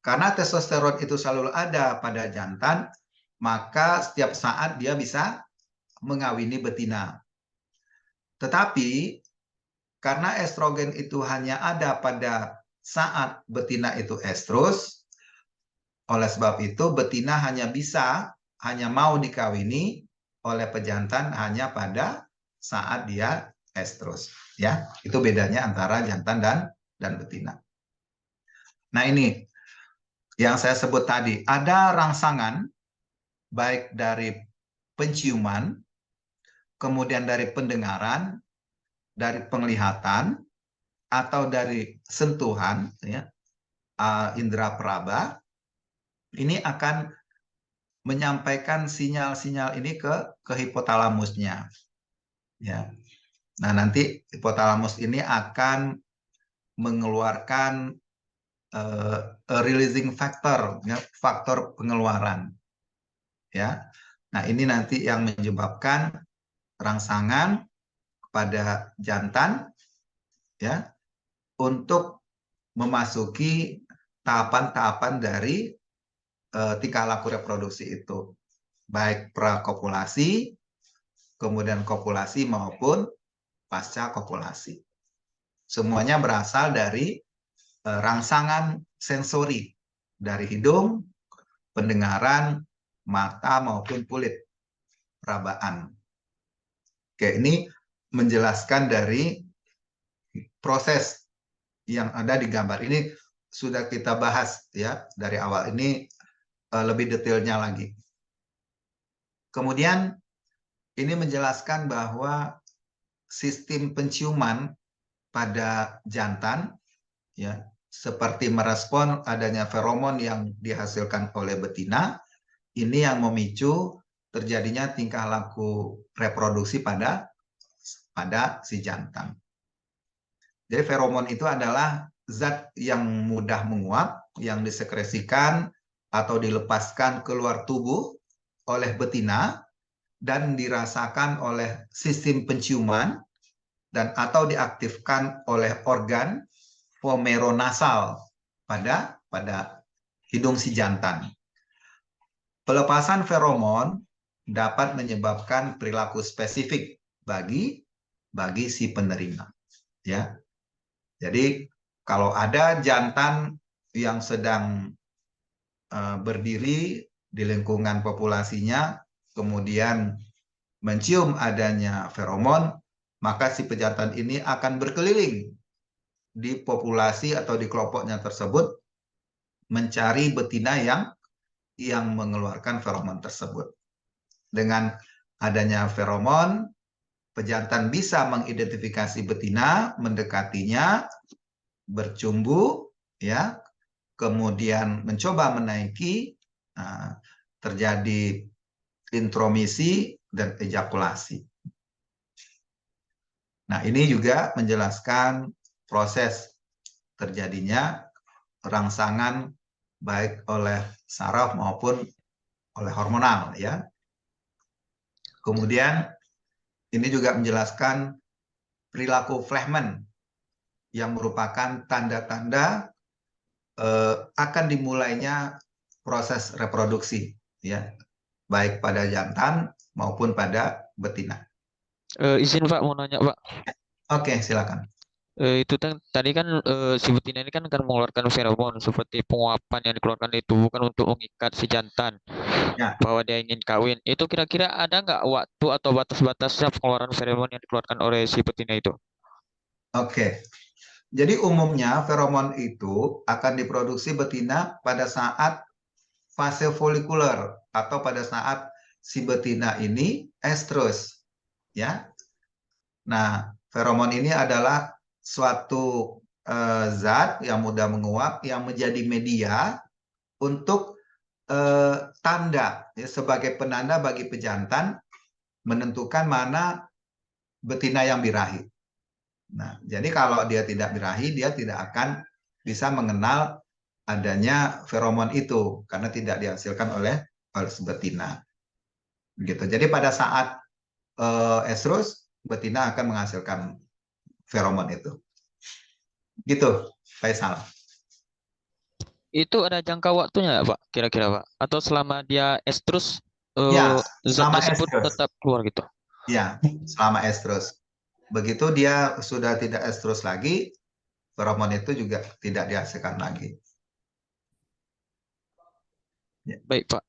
Karena testosteron itu selalu ada pada jantan, maka setiap saat dia bisa mengawini betina. Tetapi karena estrogen itu hanya ada pada saat betina itu estrus, oleh sebab itu betina hanya mau dikawini oleh pejantan hanya pada saat dia estrus. Ya, itu bedanya antara jantan dan betina. Nah, ini yang saya sebut tadi, ada rangsangan baik dari penciuman, kemudian dari pendengaran, dari penglihatan, atau dari sentuhan, ya, indera peraba, ini akan menyampaikan sinyal-sinyal ini ke hipotalamusnya. Ya. Nah, nanti hipotalamus ini akan mengeluarkan releasing factor, ya, faktor pengeluaran. Ya. Nah, ini nanti yang menyebabkan rangsangan pada jantan, ya, untuk memasuki tahapan-tahapan dari tingkah laku reproduksi itu, baik prakopulasi, kemudian kopulasi maupun pasca kopulasi. Semuanya berasal dari rangsangan sensori dari hidung, pendengaran, mata maupun kulit perabaan. Oke, ini menjelaskan dari proses yang ada di gambar ini sudah kita bahas ya dari awal, ini lebih detailnya lagi. Kemudian ini menjelaskan bahwa sistem penciuman pada jantan ya seperti merespon adanya feromon yang dihasilkan oleh betina, ini yang memicu terjadinya tingkah laku reproduksi pada si jantan. Jadi feromon itu adalah zat yang mudah menguap, yang disekresikan atau dilepaskan keluar tubuh oleh betina dan dirasakan oleh sistem penciuman dan atau diaktifkan oleh organ vomeronasal pada hidung si jantan. Pelepasan feromon dapat menyebabkan perilaku spesifik bagi si penerima. Ya. Jadi kalau ada jantan yang sedang berdiri di lingkungan populasinya, kemudian mencium adanya feromon, maka si pejantan ini akan berkeliling di populasi atau di kelompoknya tersebut mencari betina yang mengeluarkan feromon tersebut. Dengan adanya feromon, pejantan bisa mengidentifikasi betina, mendekatinya, bercumbu, ya, kemudian mencoba menaiki, terjadi intromisi dan ejakulasi. Nah, ini juga menjelaskan proses terjadinya rangsangan baik oleh saraf maupun oleh hormonal, ya. Kemudian ini juga menjelaskan perilaku Flehman yang merupakan tanda-tanda akan dimulainya proses reproduksi, ya, baik pada jantan maupun pada betina. Izin Pak, mau nanya Pak. Oke, silakan. Itu tadi kan si betina ini kan akan mengeluarkan feromon seperti penguapan yang dikeluarkan itu bukan untuk mengikat si jantan Ya. bahwa dia ingin kawin. Itu kira-kira ada nggak waktu atau batas-batasnya pengeluaran feromon yang dikeluarkan oleh si betina itu? Oke. Jadi umumnya feromon itu akan diproduksi betina pada saat fase folikuler atau pada saat si betina ini estrus, ya. Nah, feromon ini adalah suatu zat yang mudah menguap yang menjadi media untuk tanda, ya, sebagai penanda bagi pejantan menentukan mana betina yang birahi. Nah, jadi kalau dia tidak birahi, dia tidak akan bisa mengenal adanya feromon itu karena tidak dihasilkan oleh si betina. Gitu. Jadi pada saat estrus, betina akan menghasilkan feromon itu. Gitu, Faisal. Itu ada jangka waktunya nggak, Pak? Kira-kira, Pak? Atau selama dia estrus Ya, zat selama tersebut estrus. tetap keluar gitu? Ya, selama estrus. Begitu dia sudah tidak estrus lagi, feromon itu juga tidak dihasilkan lagi. Baik, Pak.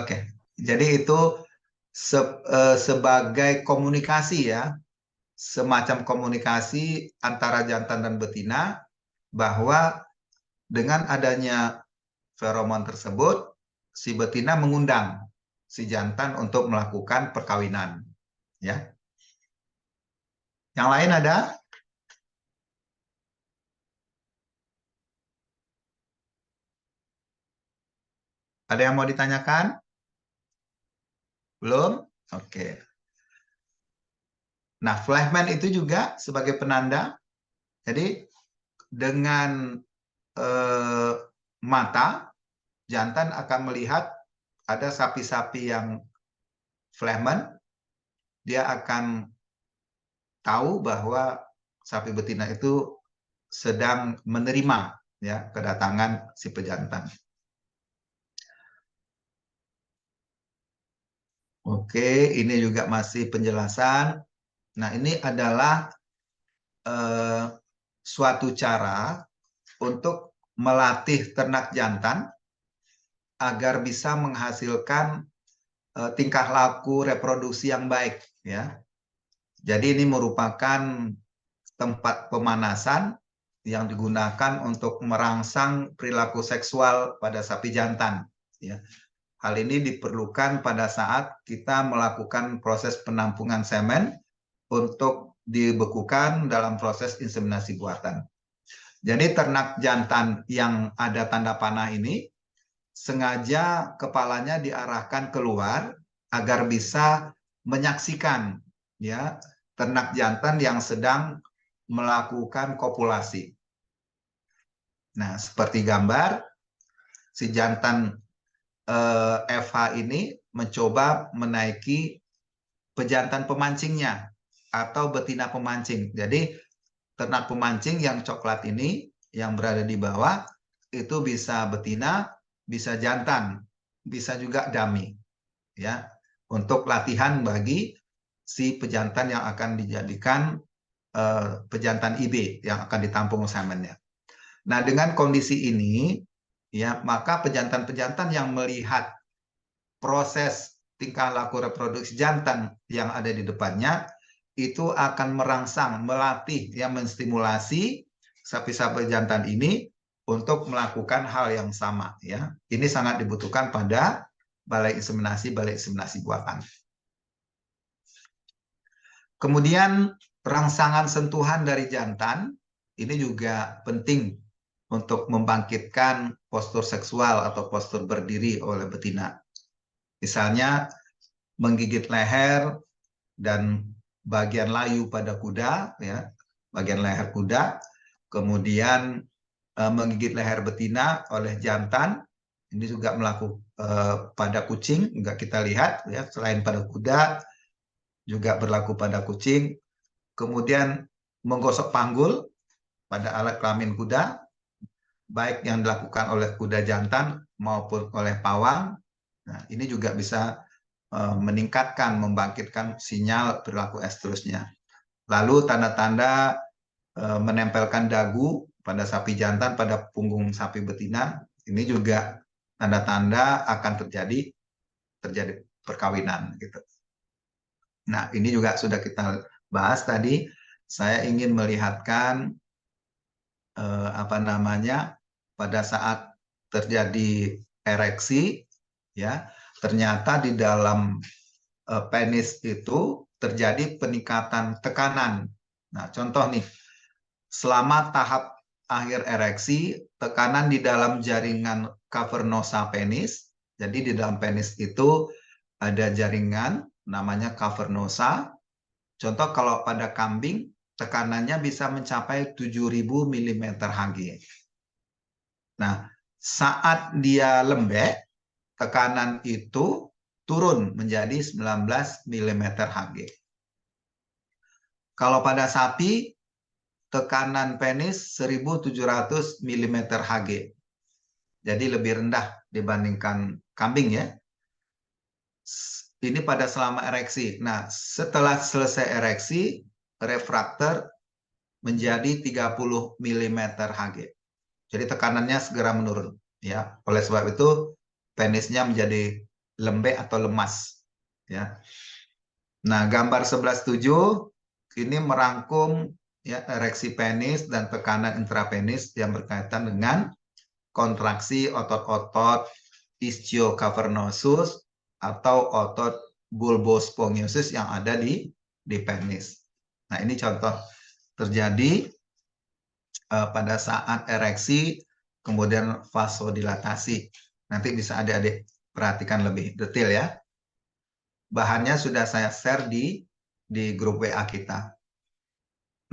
Oke, jadi itu sebagai komunikasi ya, semacam komunikasi antara jantan dan betina bahwa dengan adanya feromon tersebut, si betina mengundang si jantan untuk melakukan perkawinan. Ya. Yang lain ada? Ada yang mau ditanyakan? Belum? Oke. Nah, Fleischmann itu juga sebagai penanda. Jadi dengan mata, jantan akan melihat ada sapi-sapi yang Fleischmann, dia akan tahu bahwa sapi betina itu sedang menerima ya kedatangan si pejantan. Oke, ini juga masih penjelasan. Nah, ini adalah suatu cara untuk melatih ternak jantan agar bisa menghasilkan tingkah laku reproduksi yang baik ya. Jadi ini merupakan tempat pemanasan yang digunakan untuk merangsang perilaku seksual pada sapi jantan ya. Hal ini diperlukan pada saat kita melakukan proses penampungan semen untuk dibekukan dalam proses inseminasi buatan. Jadi ternak jantan yang ada tanda panah ini sengaja kepalanya diarahkan keluar agar bisa menyaksikan ya ternak jantan yang sedang melakukan kopulasi. Nah, seperti gambar si jantan FH ini mencoba menaiki pejantan pemancingnya atau betina pemancing. Jadi ternak pemancing yang coklat ini yang berada di bawah itu bisa betina, bisa jantan, bisa juga dummy ya untuk latihan bagi si pejantan yang akan dijadikan pejantan IB yang akan ditampung semennya. Nah, dengan kondisi ini ya maka pejantan-pejantan yang melihat proses tingkah laku reproduksi jantan yang ada di depannya itu akan merangsang, melatih, yang menstimulasi sapi-sapi jantan ini untuk melakukan hal yang sama. Ya, ini sangat dibutuhkan pada balai inseminasi buatan. Kemudian rangsangan sentuhan dari jantan ini juga penting untuk membangkitkan postur seksual atau postur berdiri oleh betina. Misalnya menggigit leher dan bagian layu pada kuda, ya, bagian leher kuda, kemudian menggigit leher betina oleh jantan, ini juga melakukan pada kucing, juga kita lihat, ya, selain pada kuda, juga berlaku pada kucing, kemudian menggosok panggul pada alat kelamin kuda, baik yang dilakukan oleh kuda jantan maupun oleh pawang. Nah, ini juga bisa meningkatkan, membangkitkan sinyal perilaku estrusnya. Lalu tanda-tanda menempelkan dagu pada sapi jantan pada punggung sapi betina, ini juga tanda-tanda akan terjadi perkawinan gitu. Nah, ini juga sudah kita bahas tadi. Saya ingin melihatkan pada saat terjadi ereksi ya, ternyata di dalam penis itu terjadi peningkatan tekanan. Nah, contoh nih, selama tahap akhir ereksi, tekanan di dalam jaringan cavernosa penis. Jadi di dalam penis itu ada jaringan namanya cavernosa. Contoh kalau pada kambing, tekanannya bisa mencapai 7.000 mm Hg. Nah, saat dia lembek, tekanan itu turun menjadi 19 mm Hg. Kalau pada sapi, tekanan penis 1.700 mm Hg. Jadi lebih rendah dibandingkan kambing ya. Ini pada selama ereksi. Nah, setelah selesai ereksi, refraktor menjadi 30 mm Hg. Jadi tekanannya segera menurun. Ya, oleh sebab itu penisnya menjadi lembek atau lemas. Ya. Nah, gambar 11.7 ini merangkum ya ereksi penis dan tekanan intrapenis yang berkaitan dengan kontraksi otot-otot ischiocavernosus atau otot bulbospongiosus yang ada di penis. Nah, ini contoh terjadi pada saat ereksi kemudian vasodilatasi. Nanti bisa adik-adik perhatikan lebih detail ya. Bahannya sudah saya share di grup WA kita.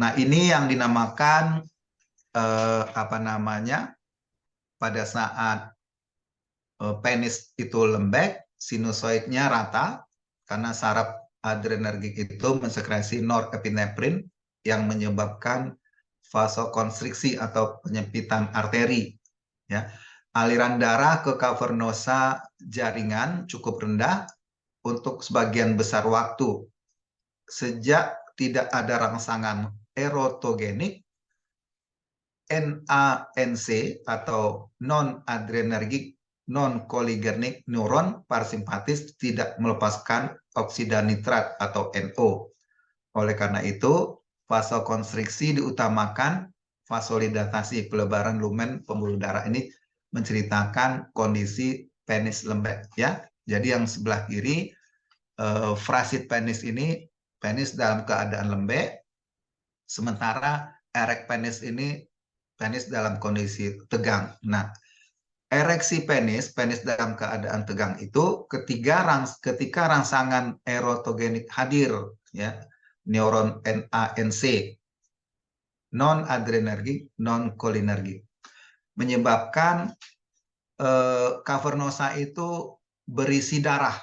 Nah, ini yang dinamakan pada saat penis itu lembek, sinusoidnya rata karena saraf adrenergik itu mensekresi norepinefrin yang menyebabkan vasokonstriksi atau penyempitan arteri. Ya. Aliran darah ke cavernosa jaringan cukup rendah untuk sebagian besar waktu. Sejak tidak ada rangsangan erotogenik, NANC atau non-adrenergik non-koligernik neuron parasimpatis tidak melepaskan oksida nitrat atau NO. Oleh karena itu, vasokonstriksi diutamakan, vasodilatasi pelebaran lumen pembuluh darah ini menceritakan kondisi penis lembek ya. Jadi yang sebelah kiri frasit penis ini penis dalam keadaan lembek, sementara erek penis ini penis dalam kondisi tegang. Nah, ereksi penis dalam keadaan tegang itu ketika rangsangan erotogenik hadir ya, neuron NANC non-adrenergik, non-kolinergik, menyebabkan cavernosa itu berisi darah,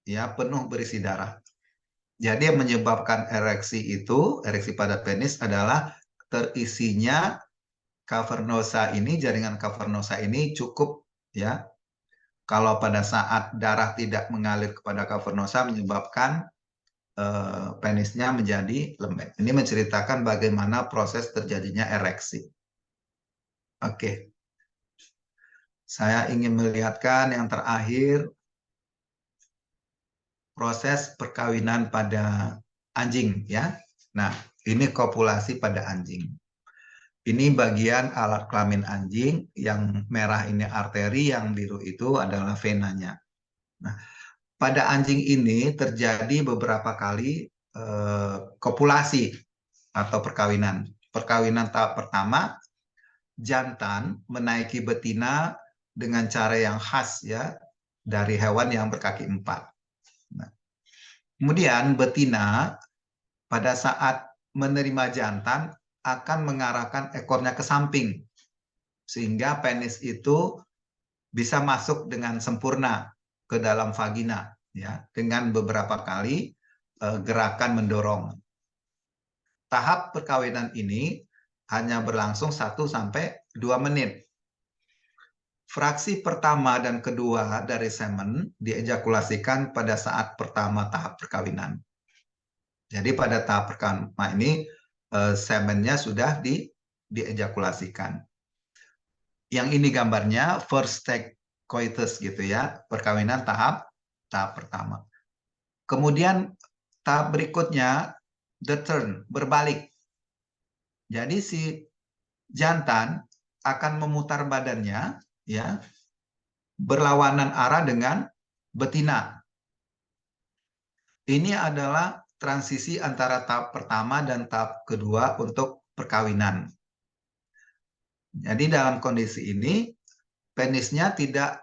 ya penuh berisi darah. Jadi yang menyebabkan ereksi pada penis adalah terisinya cavernosa ini, jaringan cavernosa ini cukup ya. Kalau pada saat darah tidak mengalir kepada cavernosa menyebabkan penisnya menjadi lembek. Ini menceritakan bagaimana proses terjadinya ereksi. Oke. Saya ingin melihatkan yang terakhir proses perkawinan pada anjing ya. Nah, ini kopulasi pada anjing. Ini bagian alat kelamin anjing, yang merah ini arteri, yang biru itu adalah venanya. Nah, pada anjing ini terjadi beberapa kali kopulasi atau perkawinan. Perkawinan tahap pertama, jantan menaiki betina dengan cara yang khas ya dari hewan yang berkaki 4. Nah, kemudian betina pada saat menerima jantan akan mengarahkan ekornya ke samping sehingga penis itu bisa masuk dengan sempurna ke dalam vagina ya dengan beberapa kali gerakan mendorong. Tahap perkawinan ini hanya berlangsung 1-2 menit. Fraksi pertama dan kedua dari semen diejakulasikan pada saat pertama tahap perkawinan. Jadi pada tahap pertama ini semennya sudah diejakulasikan. Yang ini gambarnya first stage coitus gitu ya, perkawinan tahap pertama. Kemudian tahap berikutnya the turn, berbalik. Jadi si jantan akan memutar badannya ya berlawanan arah dengan betina. Ini adalah transisi antara tahap pertama dan tahap kedua untuk perkawinan. Jadi dalam kondisi ini penisnya tidak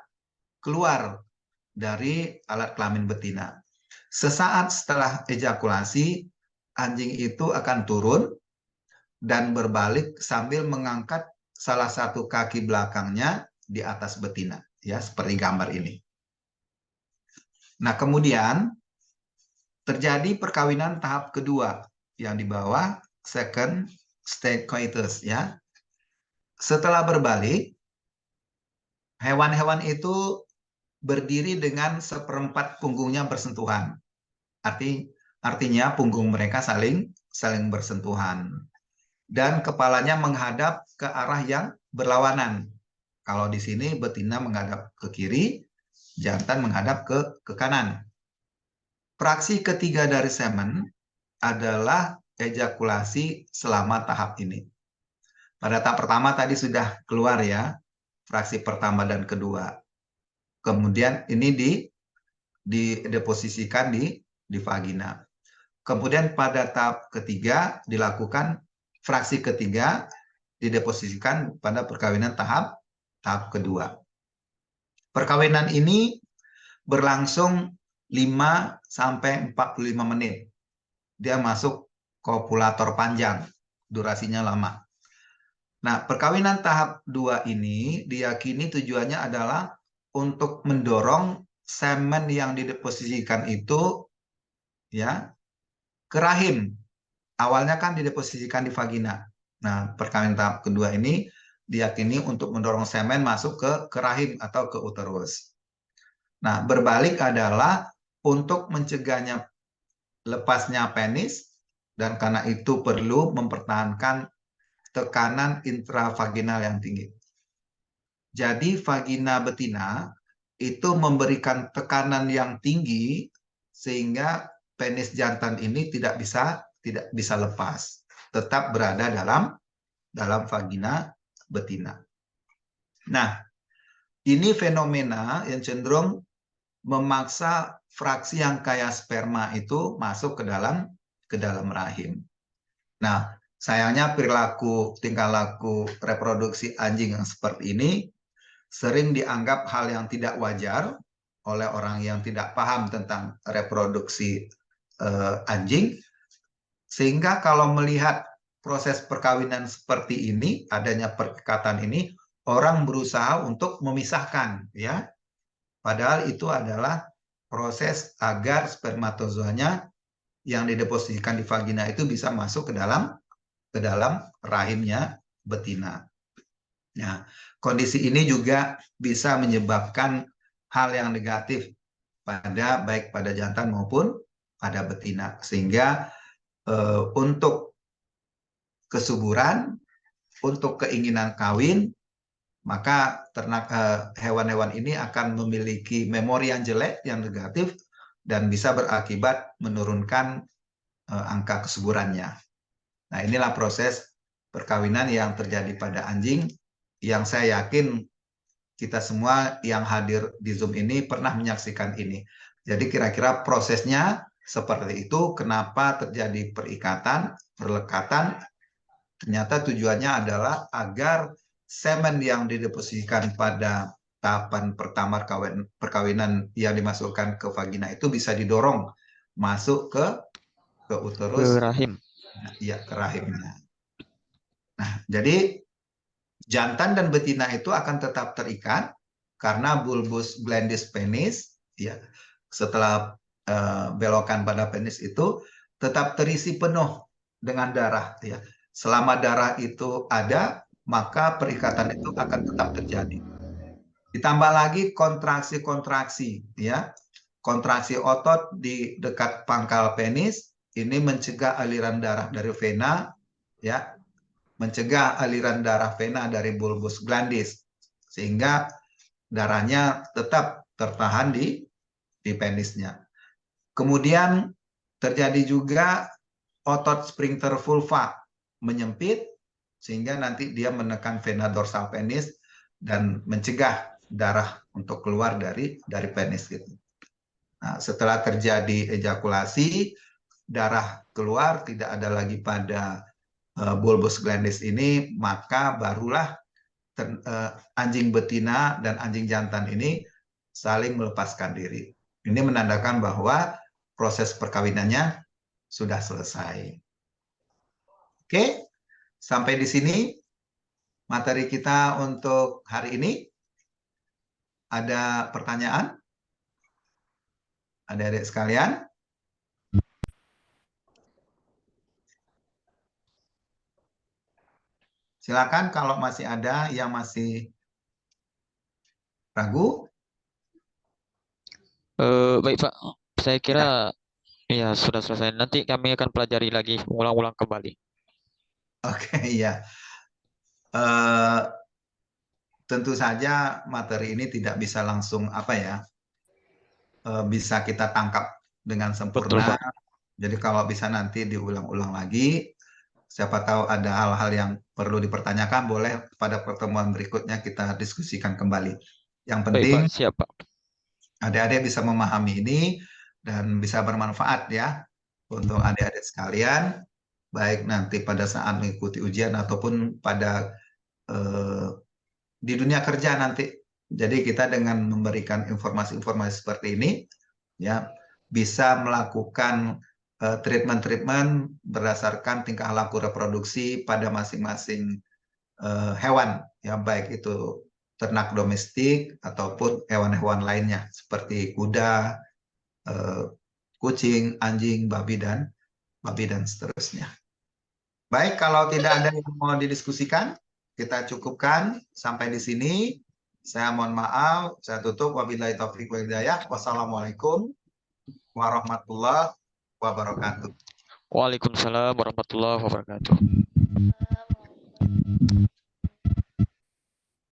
keluar dari alat kelamin betina. Sesaat setelah ejakulasi, anjing itu akan turun dan berbalik sambil mengangkat salah satu kaki belakangnya di atas betina, ya, seperti gambar ini. Nah, kemudian terjadi perkawinan tahap kedua yang di bawah second stage coitus, ya. Setelah berbalik, hewan-hewan itu berdiri dengan seperempat punggungnya bersentuhan. Artinya punggung mereka saling bersentuhan. Dan kepalanya menghadap ke arah yang berlawanan. Kalau di sini betina menghadap ke kiri, jantan menghadap ke kanan. Fraksi ketiga dari semen adalah ejakulasi selama tahap ini. Pada tahap pertama tadi sudah keluar ya, fraksi pertama dan kedua. Kemudian ini dideposisikan di vagina. Kemudian pada tahap ketiga dilakukan fraksi ketiga dideposisikan pada perkawinan tahap kedua. Perkawinan ini berlangsung 5 sampai 45 menit. Dia masuk kopulator panjang, durasinya lama. Nah, perkawinan tahap 2 ini diyakini tujuannya adalah untuk mendorong semen yang dideposisikan itu ya ke rahim. Awalnya kan dideposisikan di vagina. Nah, perkawinan tahap kedua ini diyakini untuk mendorong semen masuk ke rahim atau ke uterus. Nah, berbalik adalah untuk mencegahnya lepasnya penis, dan karena itu perlu mempertahankan tekanan intravaginal yang tinggi. Jadi vagina betina itu memberikan tekanan yang tinggi sehingga penis jantan ini tidak bisa lepas, tetap berada dalam vagina betina. Nah, ini fenomena yang cenderung memaksa fraksi yang kaya sperma itu masuk ke dalam rahim. Nah, sayangnya tingkah laku reproduksi anjing yang seperti ini sering dianggap hal yang tidak wajar oleh orang yang tidak paham tentang reproduksi anjing, sehingga kalau melihat proses perkawinan seperti ini, adanya perikatan ini, orang berusaha untuk memisahkan, ya. Padahal itu adalah proses agar spermatozoanya yang dideposisikan di vagina itu bisa masuk ke dalam rahimnya betina. Nah, kondisi ini juga bisa menyebabkan hal yang negatif baik pada jantan maupun pada betina, sehingga untuk kesuburan, untuk keinginan kawin, maka hewan-hewan ini akan memiliki memori yang jelek, yang negatif, dan bisa berakibat menurunkan angka kesuburannya. Nah, inilah proses perkawinan yang terjadi pada anjing, yang saya yakin kita semua yang hadir di Zoom ini pernah menyaksikan ini. Jadi kira-kira prosesnya seperti itu. Kenapa terjadi perlekatan? Ternyata tujuannya adalah agar semen yang dideposisikan pada tahapan pertama perkawinan yang dimasukkan ke vagina itu bisa didorong masuk ke uterus, ke rahim. Ya, ke rahimnya. Nah, jadi jantan dan betina itu akan tetap terikat karena bulbus glandis penis, ya, setelah belokan pada penis itu tetap terisi penuh dengan darah, ya. Selama darah itu ada, maka perikatan itu akan tetap terjadi. Ditambah lagi kontraksi-kontraksi, ya. Kontraksi otot di dekat pangkal penis ini mencegah aliran darah dari vena, ya. Mencegah aliran darah vena dari bulbus glandis, sehingga darahnya tetap tertahan di penisnya. Kemudian terjadi juga otot sphincter vulva menyempit, sehingga nanti dia menekan vena dorsal penis dan mencegah darah untuk keluar dari penis gitu. Nah, setelah terjadi ejakulasi, darah keluar tidak ada lagi pada bulbus glandis ini, maka barulah anjing betina dan anjing jantan ini saling melepaskan diri. Ini menandakan bahwa proses perkawinannya sudah selesai. Oke, sampai di sini materi kita untuk hari ini. Ada pertanyaan? Adik-adik sekalian? Silakan kalau masih ada yang masih ragu. Baik Pak, saya kira ya sudah selesai. Nanti kami akan pelajari lagi, ulang-ulang kembali. Oke, ya. Eh, tentu saja materi ini tidak bisa langsung bisa kita tangkap dengan Betul sempurna. Pak. Jadi kalau bisa nanti diulang-ulang lagi, siapa tahu ada hal-hal yang perlu dipertanyakan, boleh pada pertemuan berikutnya kita diskusikan kembali. Yang Baik penting Pak, siap Pak. adik-adik bisa memahami ini dan bisa bermanfaat ya untuk adik-adik sekalian, baik nanti pada saat mengikuti ujian ataupun pada di dunia kerja nanti. Jadi kita dengan memberikan informasi-informasi seperti ini, ya bisa melakukan treatment-treatment berdasarkan tingkah laku reproduksi pada masing-masing hewan, ya baik itu ternak domestik ataupun hewan-hewan lainnya seperti kuda, kucing, anjing, babi dan seterusnya. Baik, kalau tidak ada yang mau didiskusikan, kita cukupkan sampai di sini. Saya mohon maaf, saya tutup. Wabillahi taufiq wal hidayah. Wassalamualaikum warahmatullahi wabarakatuh. Waalaikumsalam warahmatullahi wabarakatuh.